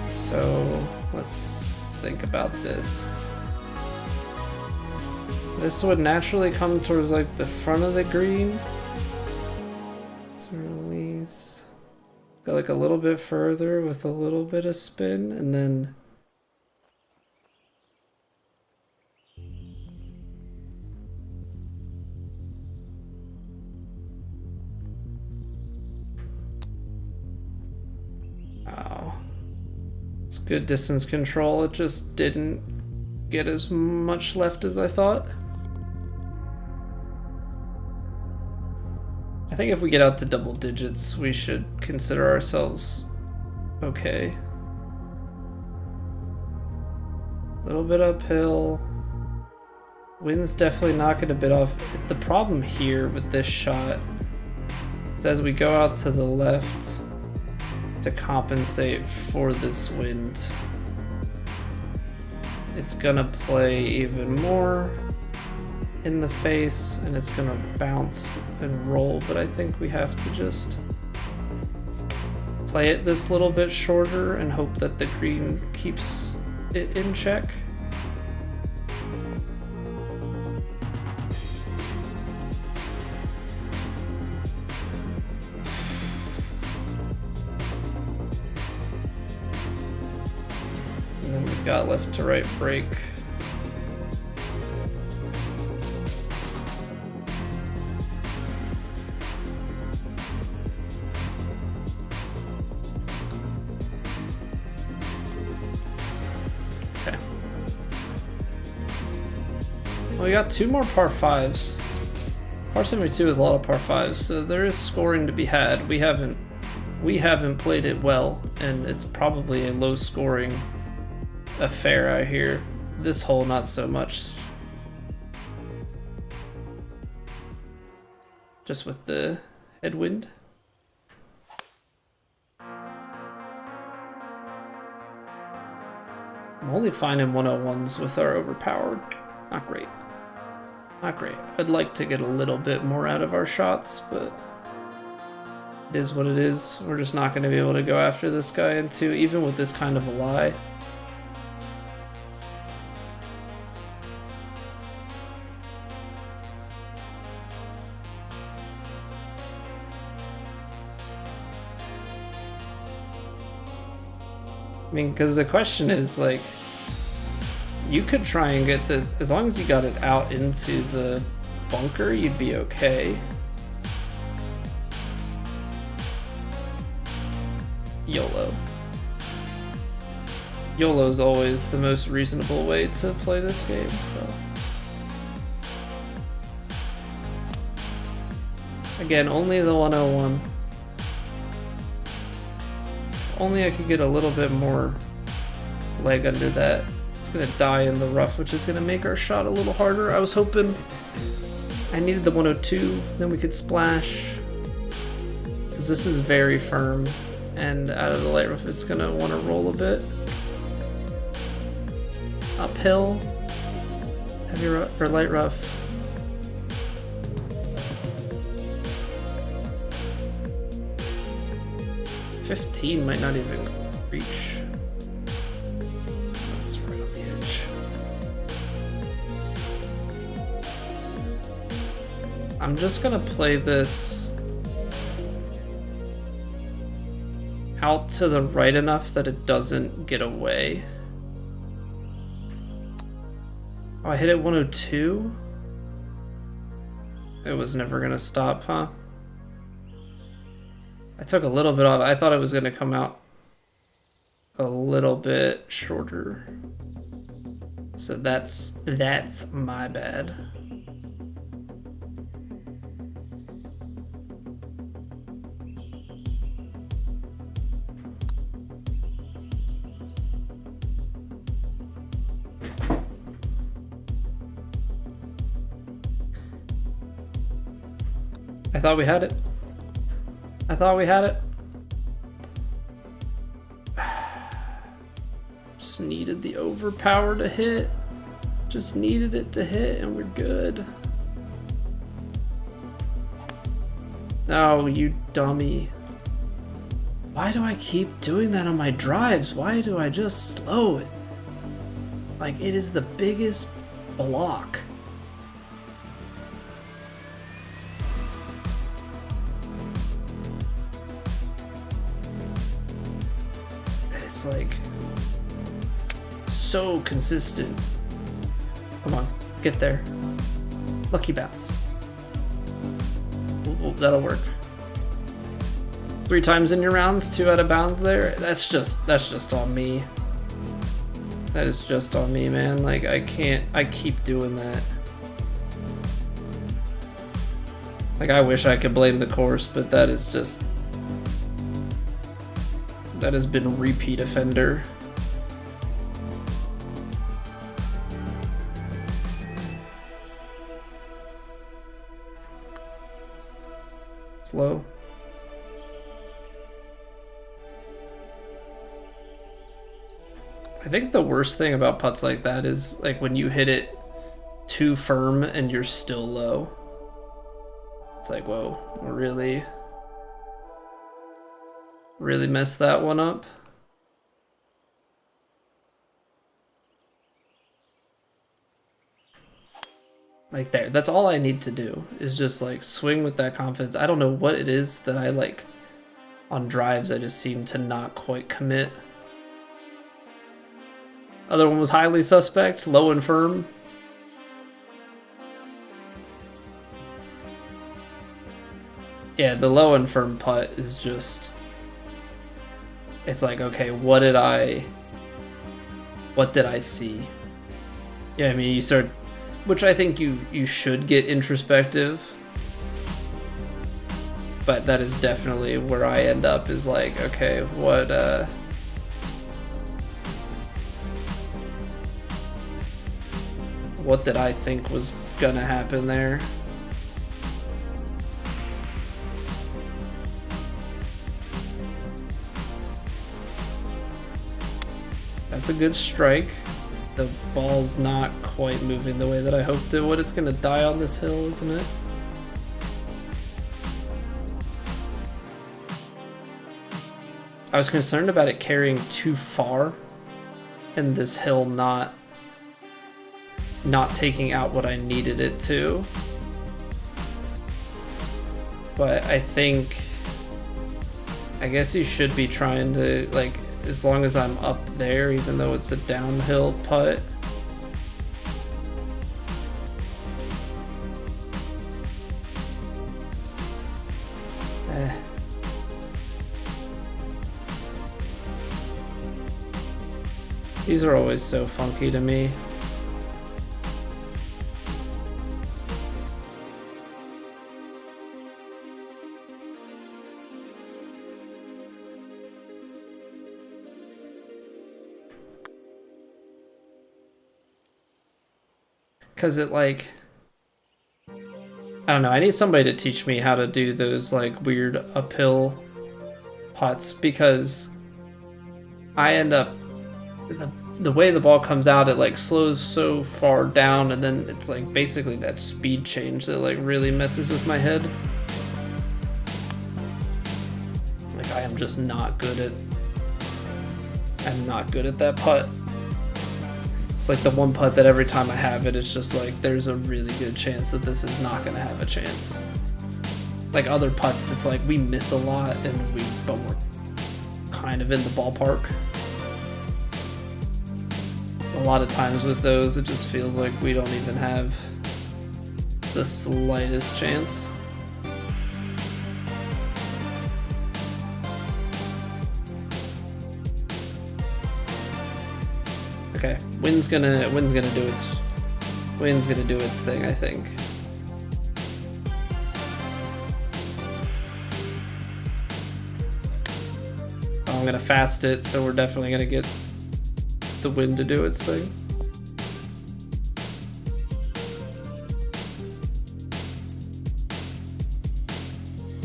So let's think about this. This would naturally come towards like the front of the green. So release. Go like a little bit further with a little bit of spin, and then good distance control. It just didn't get as much left as I thought. I think if we get out to double digits, we should consider ourselves okay. A little bit uphill. Wind's definitely knocking a bit off. The problem here with this shot is as we go out to the left, to compensate for this wind, it's gonna play even more in the face and it's gonna bounce and roll, but I think we have to just play it this little bit shorter and hope that the green keeps it in check. Got left to right break. Okay. Well, we got two more par fives. Par 72 with a lot of par fives, so there is scoring to be had. We haven't played it well, and it's probably a low scoring affair out here. This hole, not so much. Just with the headwind. I'm only finding 101s with our overpowered. Not great. Not great. I'd like to get a little bit more out of our shots, but it is what it is. We're just not going to be able to go after this guy into, even with this kind of a lie. I mean, because the question is, like, you could try and get this, as long as you got it out into the bunker, you'd be okay. YOLO. YOLO's always the most reasonable way to play this game, so. Again, only the 101. Only I could get a little bit more leg under that. It's gonna die in the rough, which is gonna make our shot a little harder. I was hoping I needed the 102, then we could splash. Because Because this is very firm, and out of the light rough, it's gonna want to roll a bit. Uphill, heavy rough, or light rough. $15 might not even reach. That's right on the edge. I'm just gonna play this out to the right enough that it doesn't get away. Oh, I hit it 102? It was never gonna stop, huh? I took a little bit off. I thought it was gonna come out a little bit shorter. So that's my bad. I thought we had it. I thought we had it. Just needed the overpower to hit. Just needed it to hit and we're good. No, you dummy. Why do I keep doing that on my drives? Why do I just slow it? Like, it is the biggest block. It's like so consistent. Come on, get there. Lucky bounce. Ooh, that'll work. 3 times in your rounds, 2 out of bounds there. That's just on me. That is just on me, man. Like, I keep doing that. Like, I wish I could blame the course, but that is just, that has been repeat offender. Slow. I think the worst thing about putts like that is like when you hit it too firm and you're still low. It's like, whoa, really messed that one up. Like there, that's all I need to do is just like swing with that confidence. I don't know what it is that I like on drives. I just seem to not quite commit. Other one was highly suspect, low and firm. Yeah, the low and firm putt is just, it's like, okay, what did I see? Yeah, I mean, you start, which I think you should get introspective, but that is definitely where I end up, is like, okay, what did I think was gonna happen there? That's a good strike. The ball's not quite moving the way that I hoped it would. It's gonna die on this hill, isn't it? I was concerned about it carrying too far and this hill not taking out what I needed it to. But I guess you should be trying to, like, as long as I'm up there, even though it's a downhill putt. These are always so funky to me. Because it, like, I don't know. I need somebody to teach me how to do those like weird uphill putts because I end up the way the ball comes out, it like slows so far down, and then it's like basically that speed change that like really messes with my head. Like I am just not good at. I'm not good at that putt. It's like the one putt that every time I have it, it's just like there's a really good chance that this is not gonna have a chance. Like other putts, it's like we miss a lot but we're kind of in the ballpark. A lot of times with those, it just feels like we don't even have the slightest chance. Okay, wind's gonna do its thing, I think. I'm gonna fast it, so we're definitely gonna get the wind to do its thing.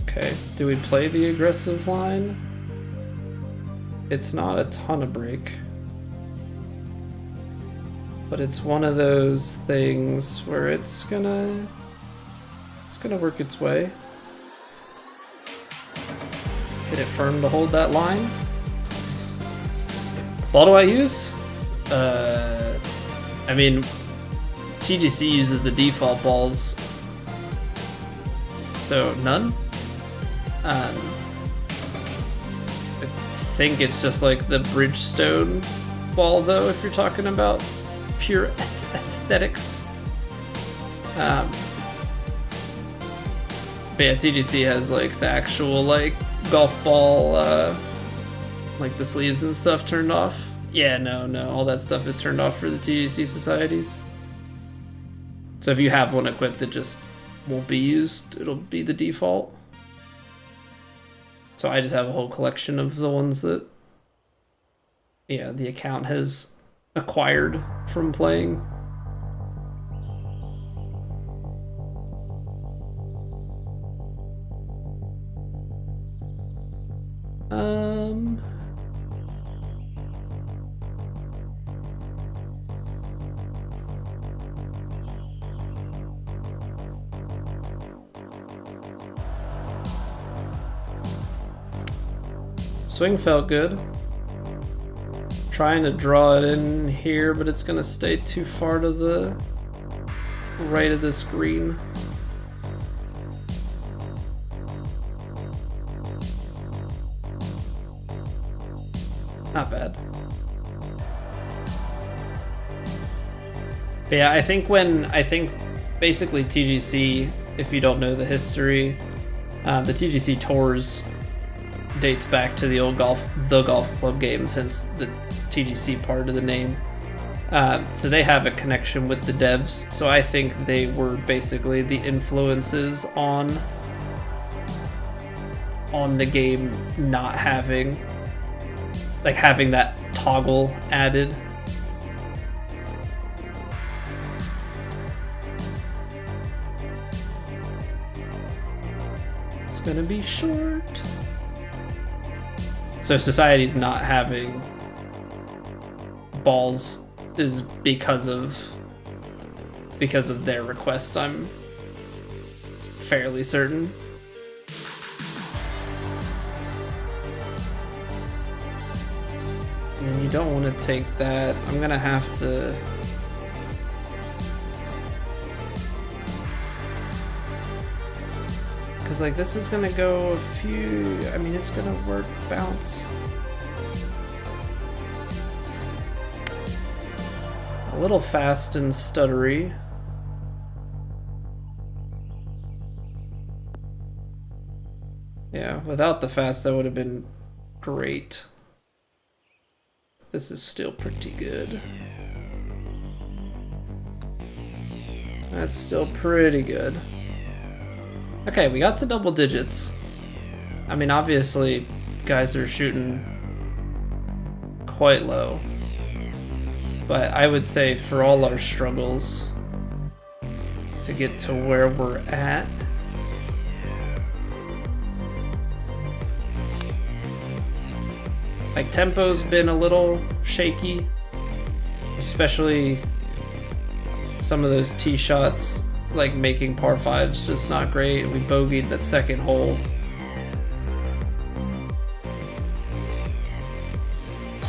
Okay, do we play the aggressive line? It's not a ton of break, but it's one of those things where it's gonna work its way. Hit it firm to hold that line. Ball do I use? I mean, TGC uses the default balls, so none. I think it's just like the Bridgestone ball, though, if you're talking about pure aesthetics. But yeah, TGC has like the actual like golf ball, like the sleeves and stuff turned off. Yeah, no, all that stuff is turned off for the TGC societies. So if you have one equipped, it just won't be used. It'll be the default. So I just have a whole collection of the ones that, yeah, the account has acquired from playing. Swing felt good. Trying to draw it in here, but it's gonna stay too far to the right of this green. Not bad. But yeah, I think basically TGC, if you don't know the history, the TGC Tours dates back to the golf club games, hence the TGC part of the name. So they have a connection with the devs. So I think they were basically the influences on the game not having that toggle added. It's gonna be short. So society's not having balls is because of their request, I'm fairly certain. And you don't want to take that. I'm gonna have to. Because like this is gonna go a few. I mean, it's gonna work bounce. A little fast and stuttery. Yeah, without the fast, that would have been great. This is still pretty good. That's still pretty good. Okay, we got to double digits. I mean, obviously, guys are shooting quite low. But I would say for all our struggles, to to get to where we're at. Like, tempo's been a little shaky, especially some of those tee shots, like making par fives, just not great. We bogeyed that second hole.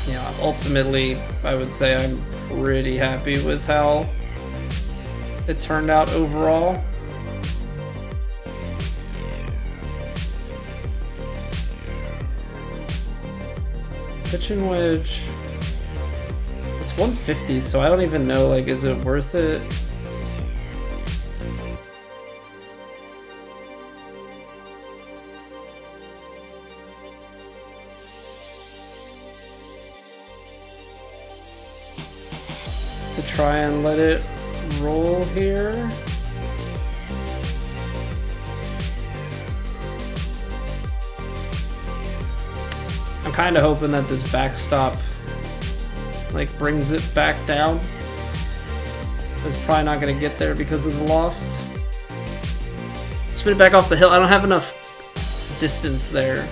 Yeah, ultimately, I would say I'm pretty happy with how it turned out overall. Pitching wedge. It's 150, so I don't even know, like, is it worth it? To try and let it roll here. I'm kind of hoping that this backstop like brings it back down. It's probably not going to get there because of the loft. Spin it back off the hill. I don't have enough distance there.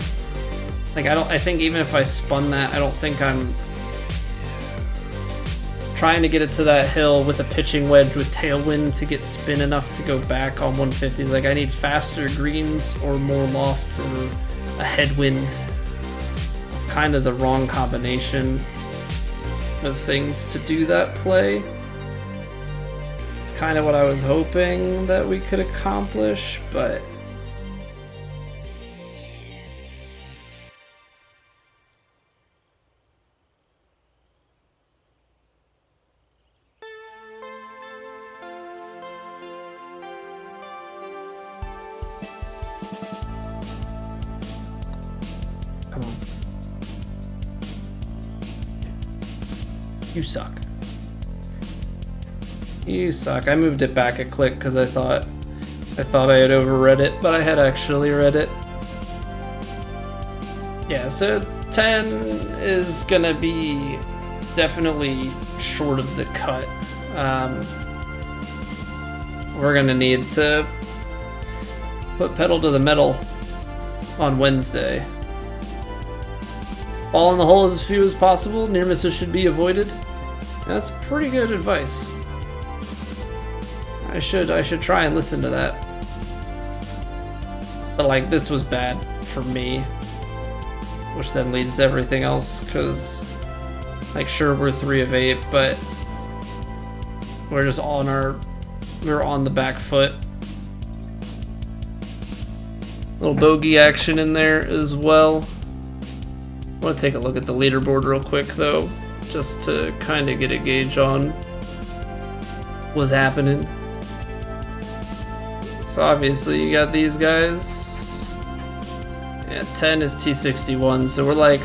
Like, I think even if I spun that, I don't think I'm trying to get it to that hill with a pitching wedge with tailwind to get spin enough to go back on 150s. Like, I need faster greens or more loft or a headwind. It's kind of the wrong combination of things to do that play. It's kind of what I was hoping that we could accomplish, but come on. You suck. You suck. I moved it back a click because I thought I had overread it, but I had actually read it. Yeah, so 10 is gonna be definitely short of the cut. We're gonna need to put pedal to the metal on Wednesday. Ball in the hole as few as possible. Near misses should be avoided. That's pretty good advice. I should try and listen to that. But like, this was bad for me, which then leads to everything else, because like, sure, we're 3 of 8, but we're just we're on the back foot. Little bogey action in there as well. I want to take a look at the leaderboard real quick though, just to kind of get a gauge on what's happening. So obviously you got these guys. Yeah, 10 is T61, so we're like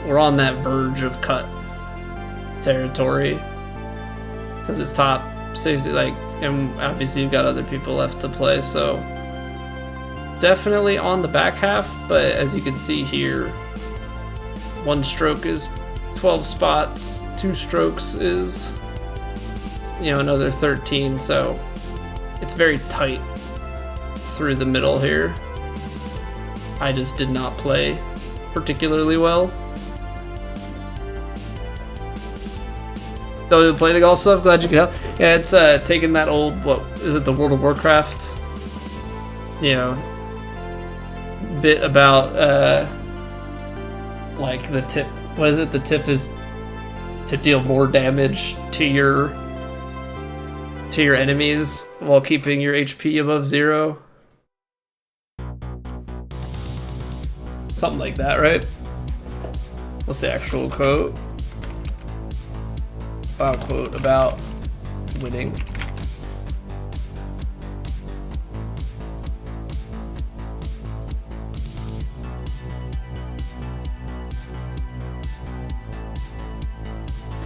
we're on that verge of cut territory, because it's top 60, like, and obviously you've got other people left to play, so definitely on the back half. But as you can see here, 1 stroke is 12 spots, 2 strokes is, another 13, so it's very tight through the middle here. I just did not play particularly well. Don't even play the golf stuff? Glad you could help. Yeah, it's taking that old, what is it, the World of Warcraft, bit about like the tip. What is it? The tip is to deal more damage to your enemies while keeping your HP above 0. Something like that, right? What's the actual quote? File quote about winning.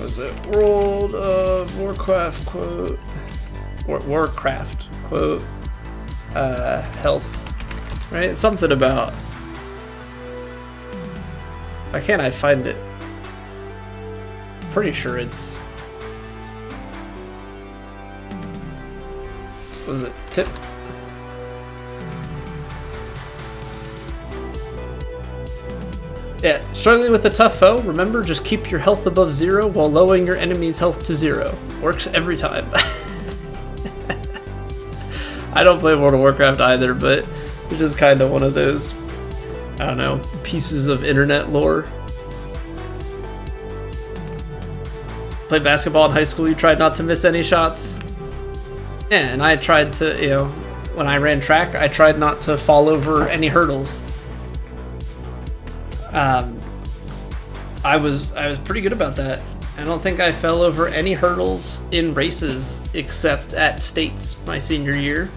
Was it World of Warcraft quote? Warcraft quote. Health, right? Something about. Why can't I find it? Pretty sure it's. was it tip? Yeah, struggling with a tough foe, remember, just keep your health above 0 while lowering your enemy's health to 0. Works every time. I don't play World of Warcraft either, but it's just kind of one of those, I don't know, pieces of internet lore. Played basketball in high school, you tried not to miss any shots. Yeah, and I tried to, you know, when I ran track, I tried not to fall over any hurdles. I was pretty good about that. I don't think I fell over any hurdles in races except at States my senior year.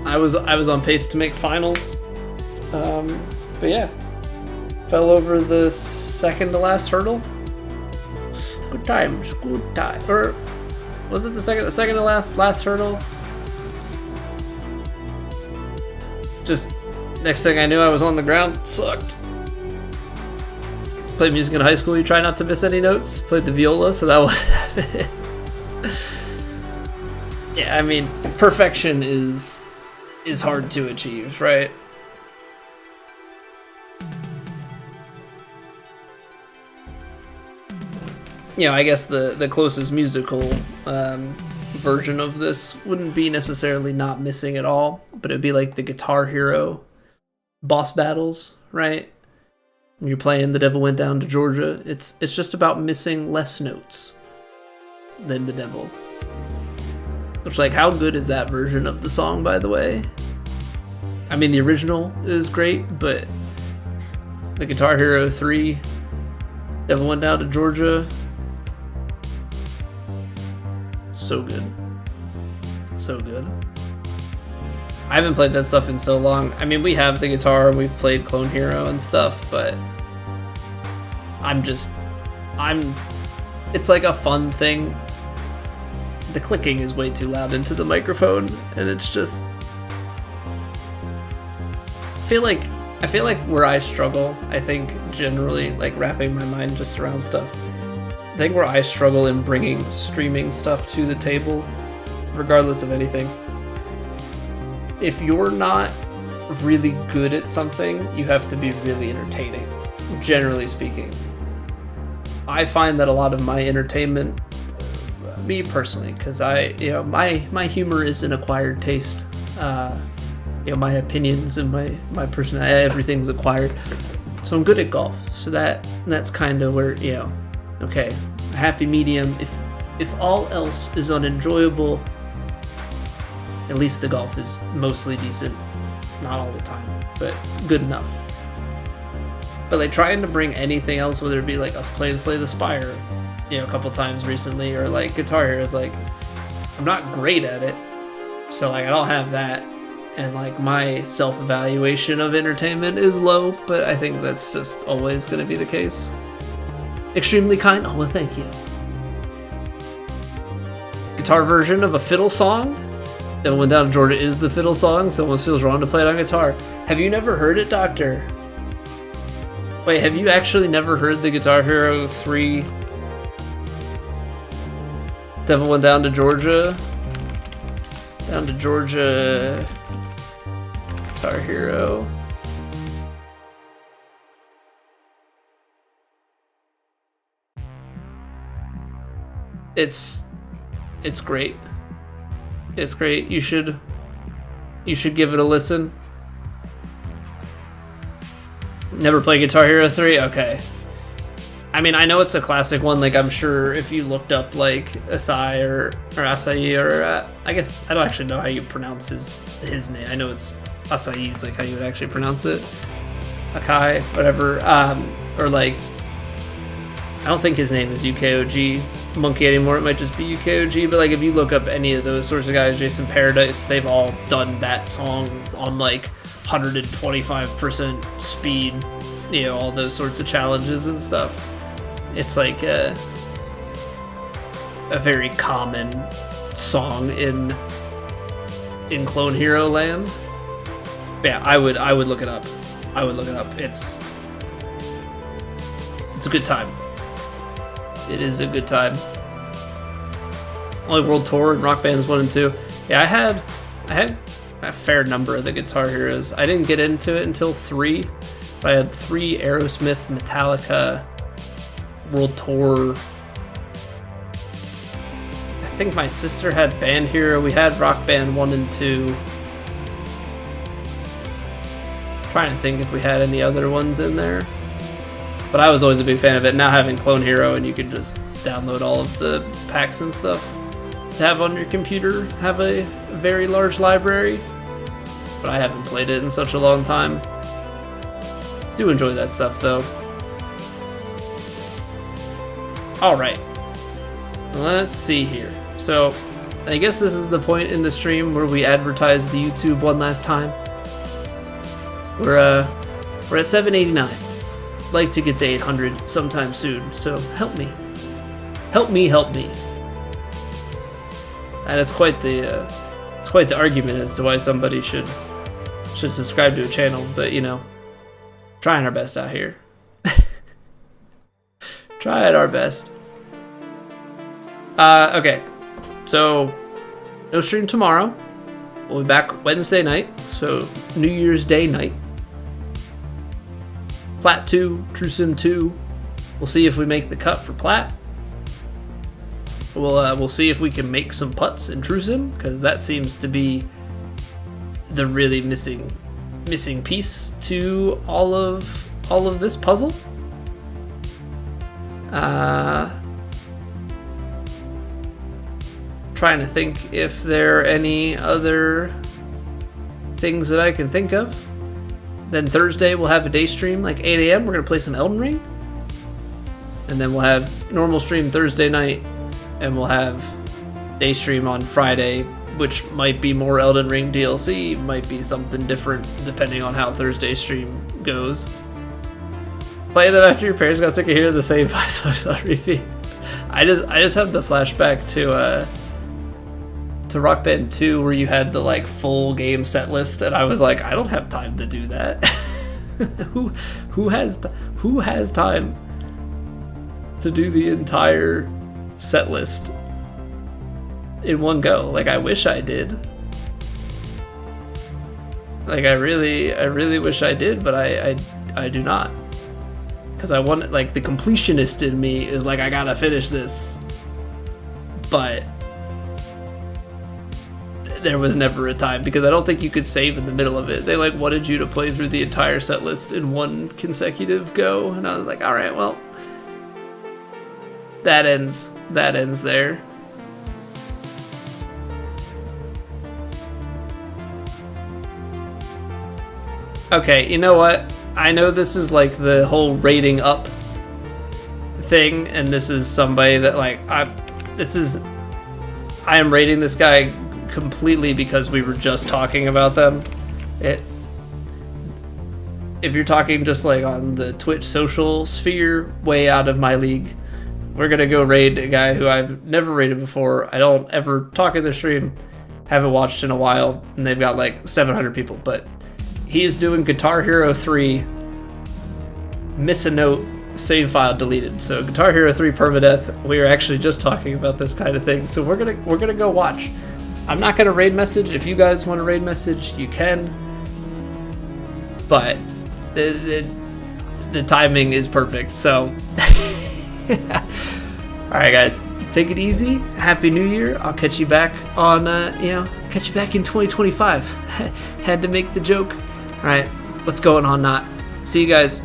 I was on pace to make finals, but yeah, fell over the second to last hurdle. Good times, good time. Or was it the second to last hurdle? Just next thing I knew, I was on the ground. Sucked. Played music in high school. You try not to miss any notes. Played the viola, so that was it. Yeah, I mean, perfection is hard to achieve, right? You know, I guess the closest musical version of this wouldn't be necessarily not missing at all, but it'd be like the Guitar Hero boss battles, right? When you're playing The Devil Went Down to Georgia, it's just about missing less notes than the devil. Which, like, how good is that version of the song, by the way? I mean, the original is great, but the Guitar Hero 3, Devil Went Down to Georgia, so good. So good. I haven't played that stuff in so long. I mean, we have the guitar and we've played Clone Hero and stuff, but it's like a fun thing. The clicking is way too loud into the microphone, and it's just, I feel like where I struggle, I think generally, like wrapping my mind just around stuff, I think where I struggle in bringing streaming stuff to the table, regardless of anything, if you're not really good at something, you have to be really entertaining, generally speaking. I find that a lot of my entertainment, me personally, because my humor is an acquired taste. My opinions and my personality, everything's acquired. So I'm good at golf. So that's kind of where, okay, a happy medium. If all else is unenjoyable, at least the golf is mostly decent. Not all the time, but good enough. But like trying to bring anything else, whether it be like us playing Slay the Spire, a couple times recently, or like Guitar Hero, is like, I'm not great at it. So like I don't have that. And like my self-evaluation of entertainment is low, but I think that's just always going to be the case. Extremely kind. Oh, well, thank you. Guitar version of a fiddle song. Devil Went Down to Georgia is the fiddle song, so it almost feels wrong to play it on guitar. Have you never heard it, Doctor? Wait, have you actually never heard the Guitar Hero 3 Devil Went Down to Georgia? Down to Georgia Guitar Hero. It's great. It's great. You should give it a listen. Never played Guitar Hero 3? Okay. I mean, I know it's a classic one. Like, I'm sure if you looked up like Asai or Asai or I guess I don't actually know how you pronounce his name. I know it's Asai is like how you would actually pronounce it. Akai, whatever. Or like, I don't think his name is UKOG Monkey anymore. It might just be UKOG. But like, if you look up any of those sorts of guys, Jason Paradise, they've all done that song on like 125% speed. All those sorts of challenges and stuff. It's like a very common song in Clone Hero land. But yeah, I would look it up. It's a good time. It is a good time. Only World Tour and Rock Bands 1 and 2. Yeah, I had a fair number of the Guitar Heroes. I didn't get into it until 3. But I had 3 Aerosmith, Metallica, World Tour. I think my sister had Band Hero. We had Rock Band 1 and 2. Trying to think if we had any other ones in there. But I was always a big fan of it. Now having Clone Hero and you can just download all of the packs and stuff to have on your computer, have a very large library. But I haven't played it in such a long time. Do enjoy that stuff though. Alright. Let's see here. So, I guess this is the point in the stream where we advertise the YouTube one last time. We're at 789. Like to get to 800 sometime soon, so help me. Help me, help me. And it's quite the argument as to why somebody should subscribe to a channel, but you know, trying our best out here. Trying our best. Okay, so no stream tomorrow. We'll be back Wednesday night, so New Year's Day night. Plat 2, True Sim 2. We'll see if we make the cut for Plat. We'll see if we can make some putts in True Sim, because that seems to be the really missing piece to all of this puzzle. Trying to think if there are any other things that I can think of. Then Thursday we'll have a day stream like 8 a.m. We're gonna play some Elden Ring, and then we'll have normal stream Thursday night, and we'll have day stream on Friday, which might be more Elden Ring DLC, might be something different depending on how Thursday stream goes. Play them after your parents got sick of hearing the same 5 songs on repeat. I just have the flashback to Rock Band 2 where you had the like full game set list, and I was like, I don't have time to do that. who has time to do the entire set list in one go? Like, I wish I did. Like, I really wish I did, but I do not. Because I want, like, the completionist in me is like, I gotta finish this. But there was never a time, because I don't think you could save in the middle of it. They like wanted you to play through the entire set list in one consecutive go, and I was like, all right, well, that ends there. Okay, you know what? I know this is like the whole rating up thing, and this is somebody that like I am rating this guy completely because we were just talking about them. If you're talking just like on the Twitch social sphere, way out of my league. We're gonna go raid a guy who I've never raided before. I don't ever talk in the stream, haven't watched in a while, and they've got like 700 people, but he is doing Guitar Hero 3, miss a note, save file deleted. So Guitar Hero 3 permadeath. We are actually just talking about this kind of thing, so we're gonna go watch. I'm not gonna raid message. If you guys want to raid message, you can. But the timing is perfect. So, all right, guys, take it easy. Happy New Year. I'll catch you back on, catch you back in 2025. Had to make the joke. All right, what's going on? Not. See you guys.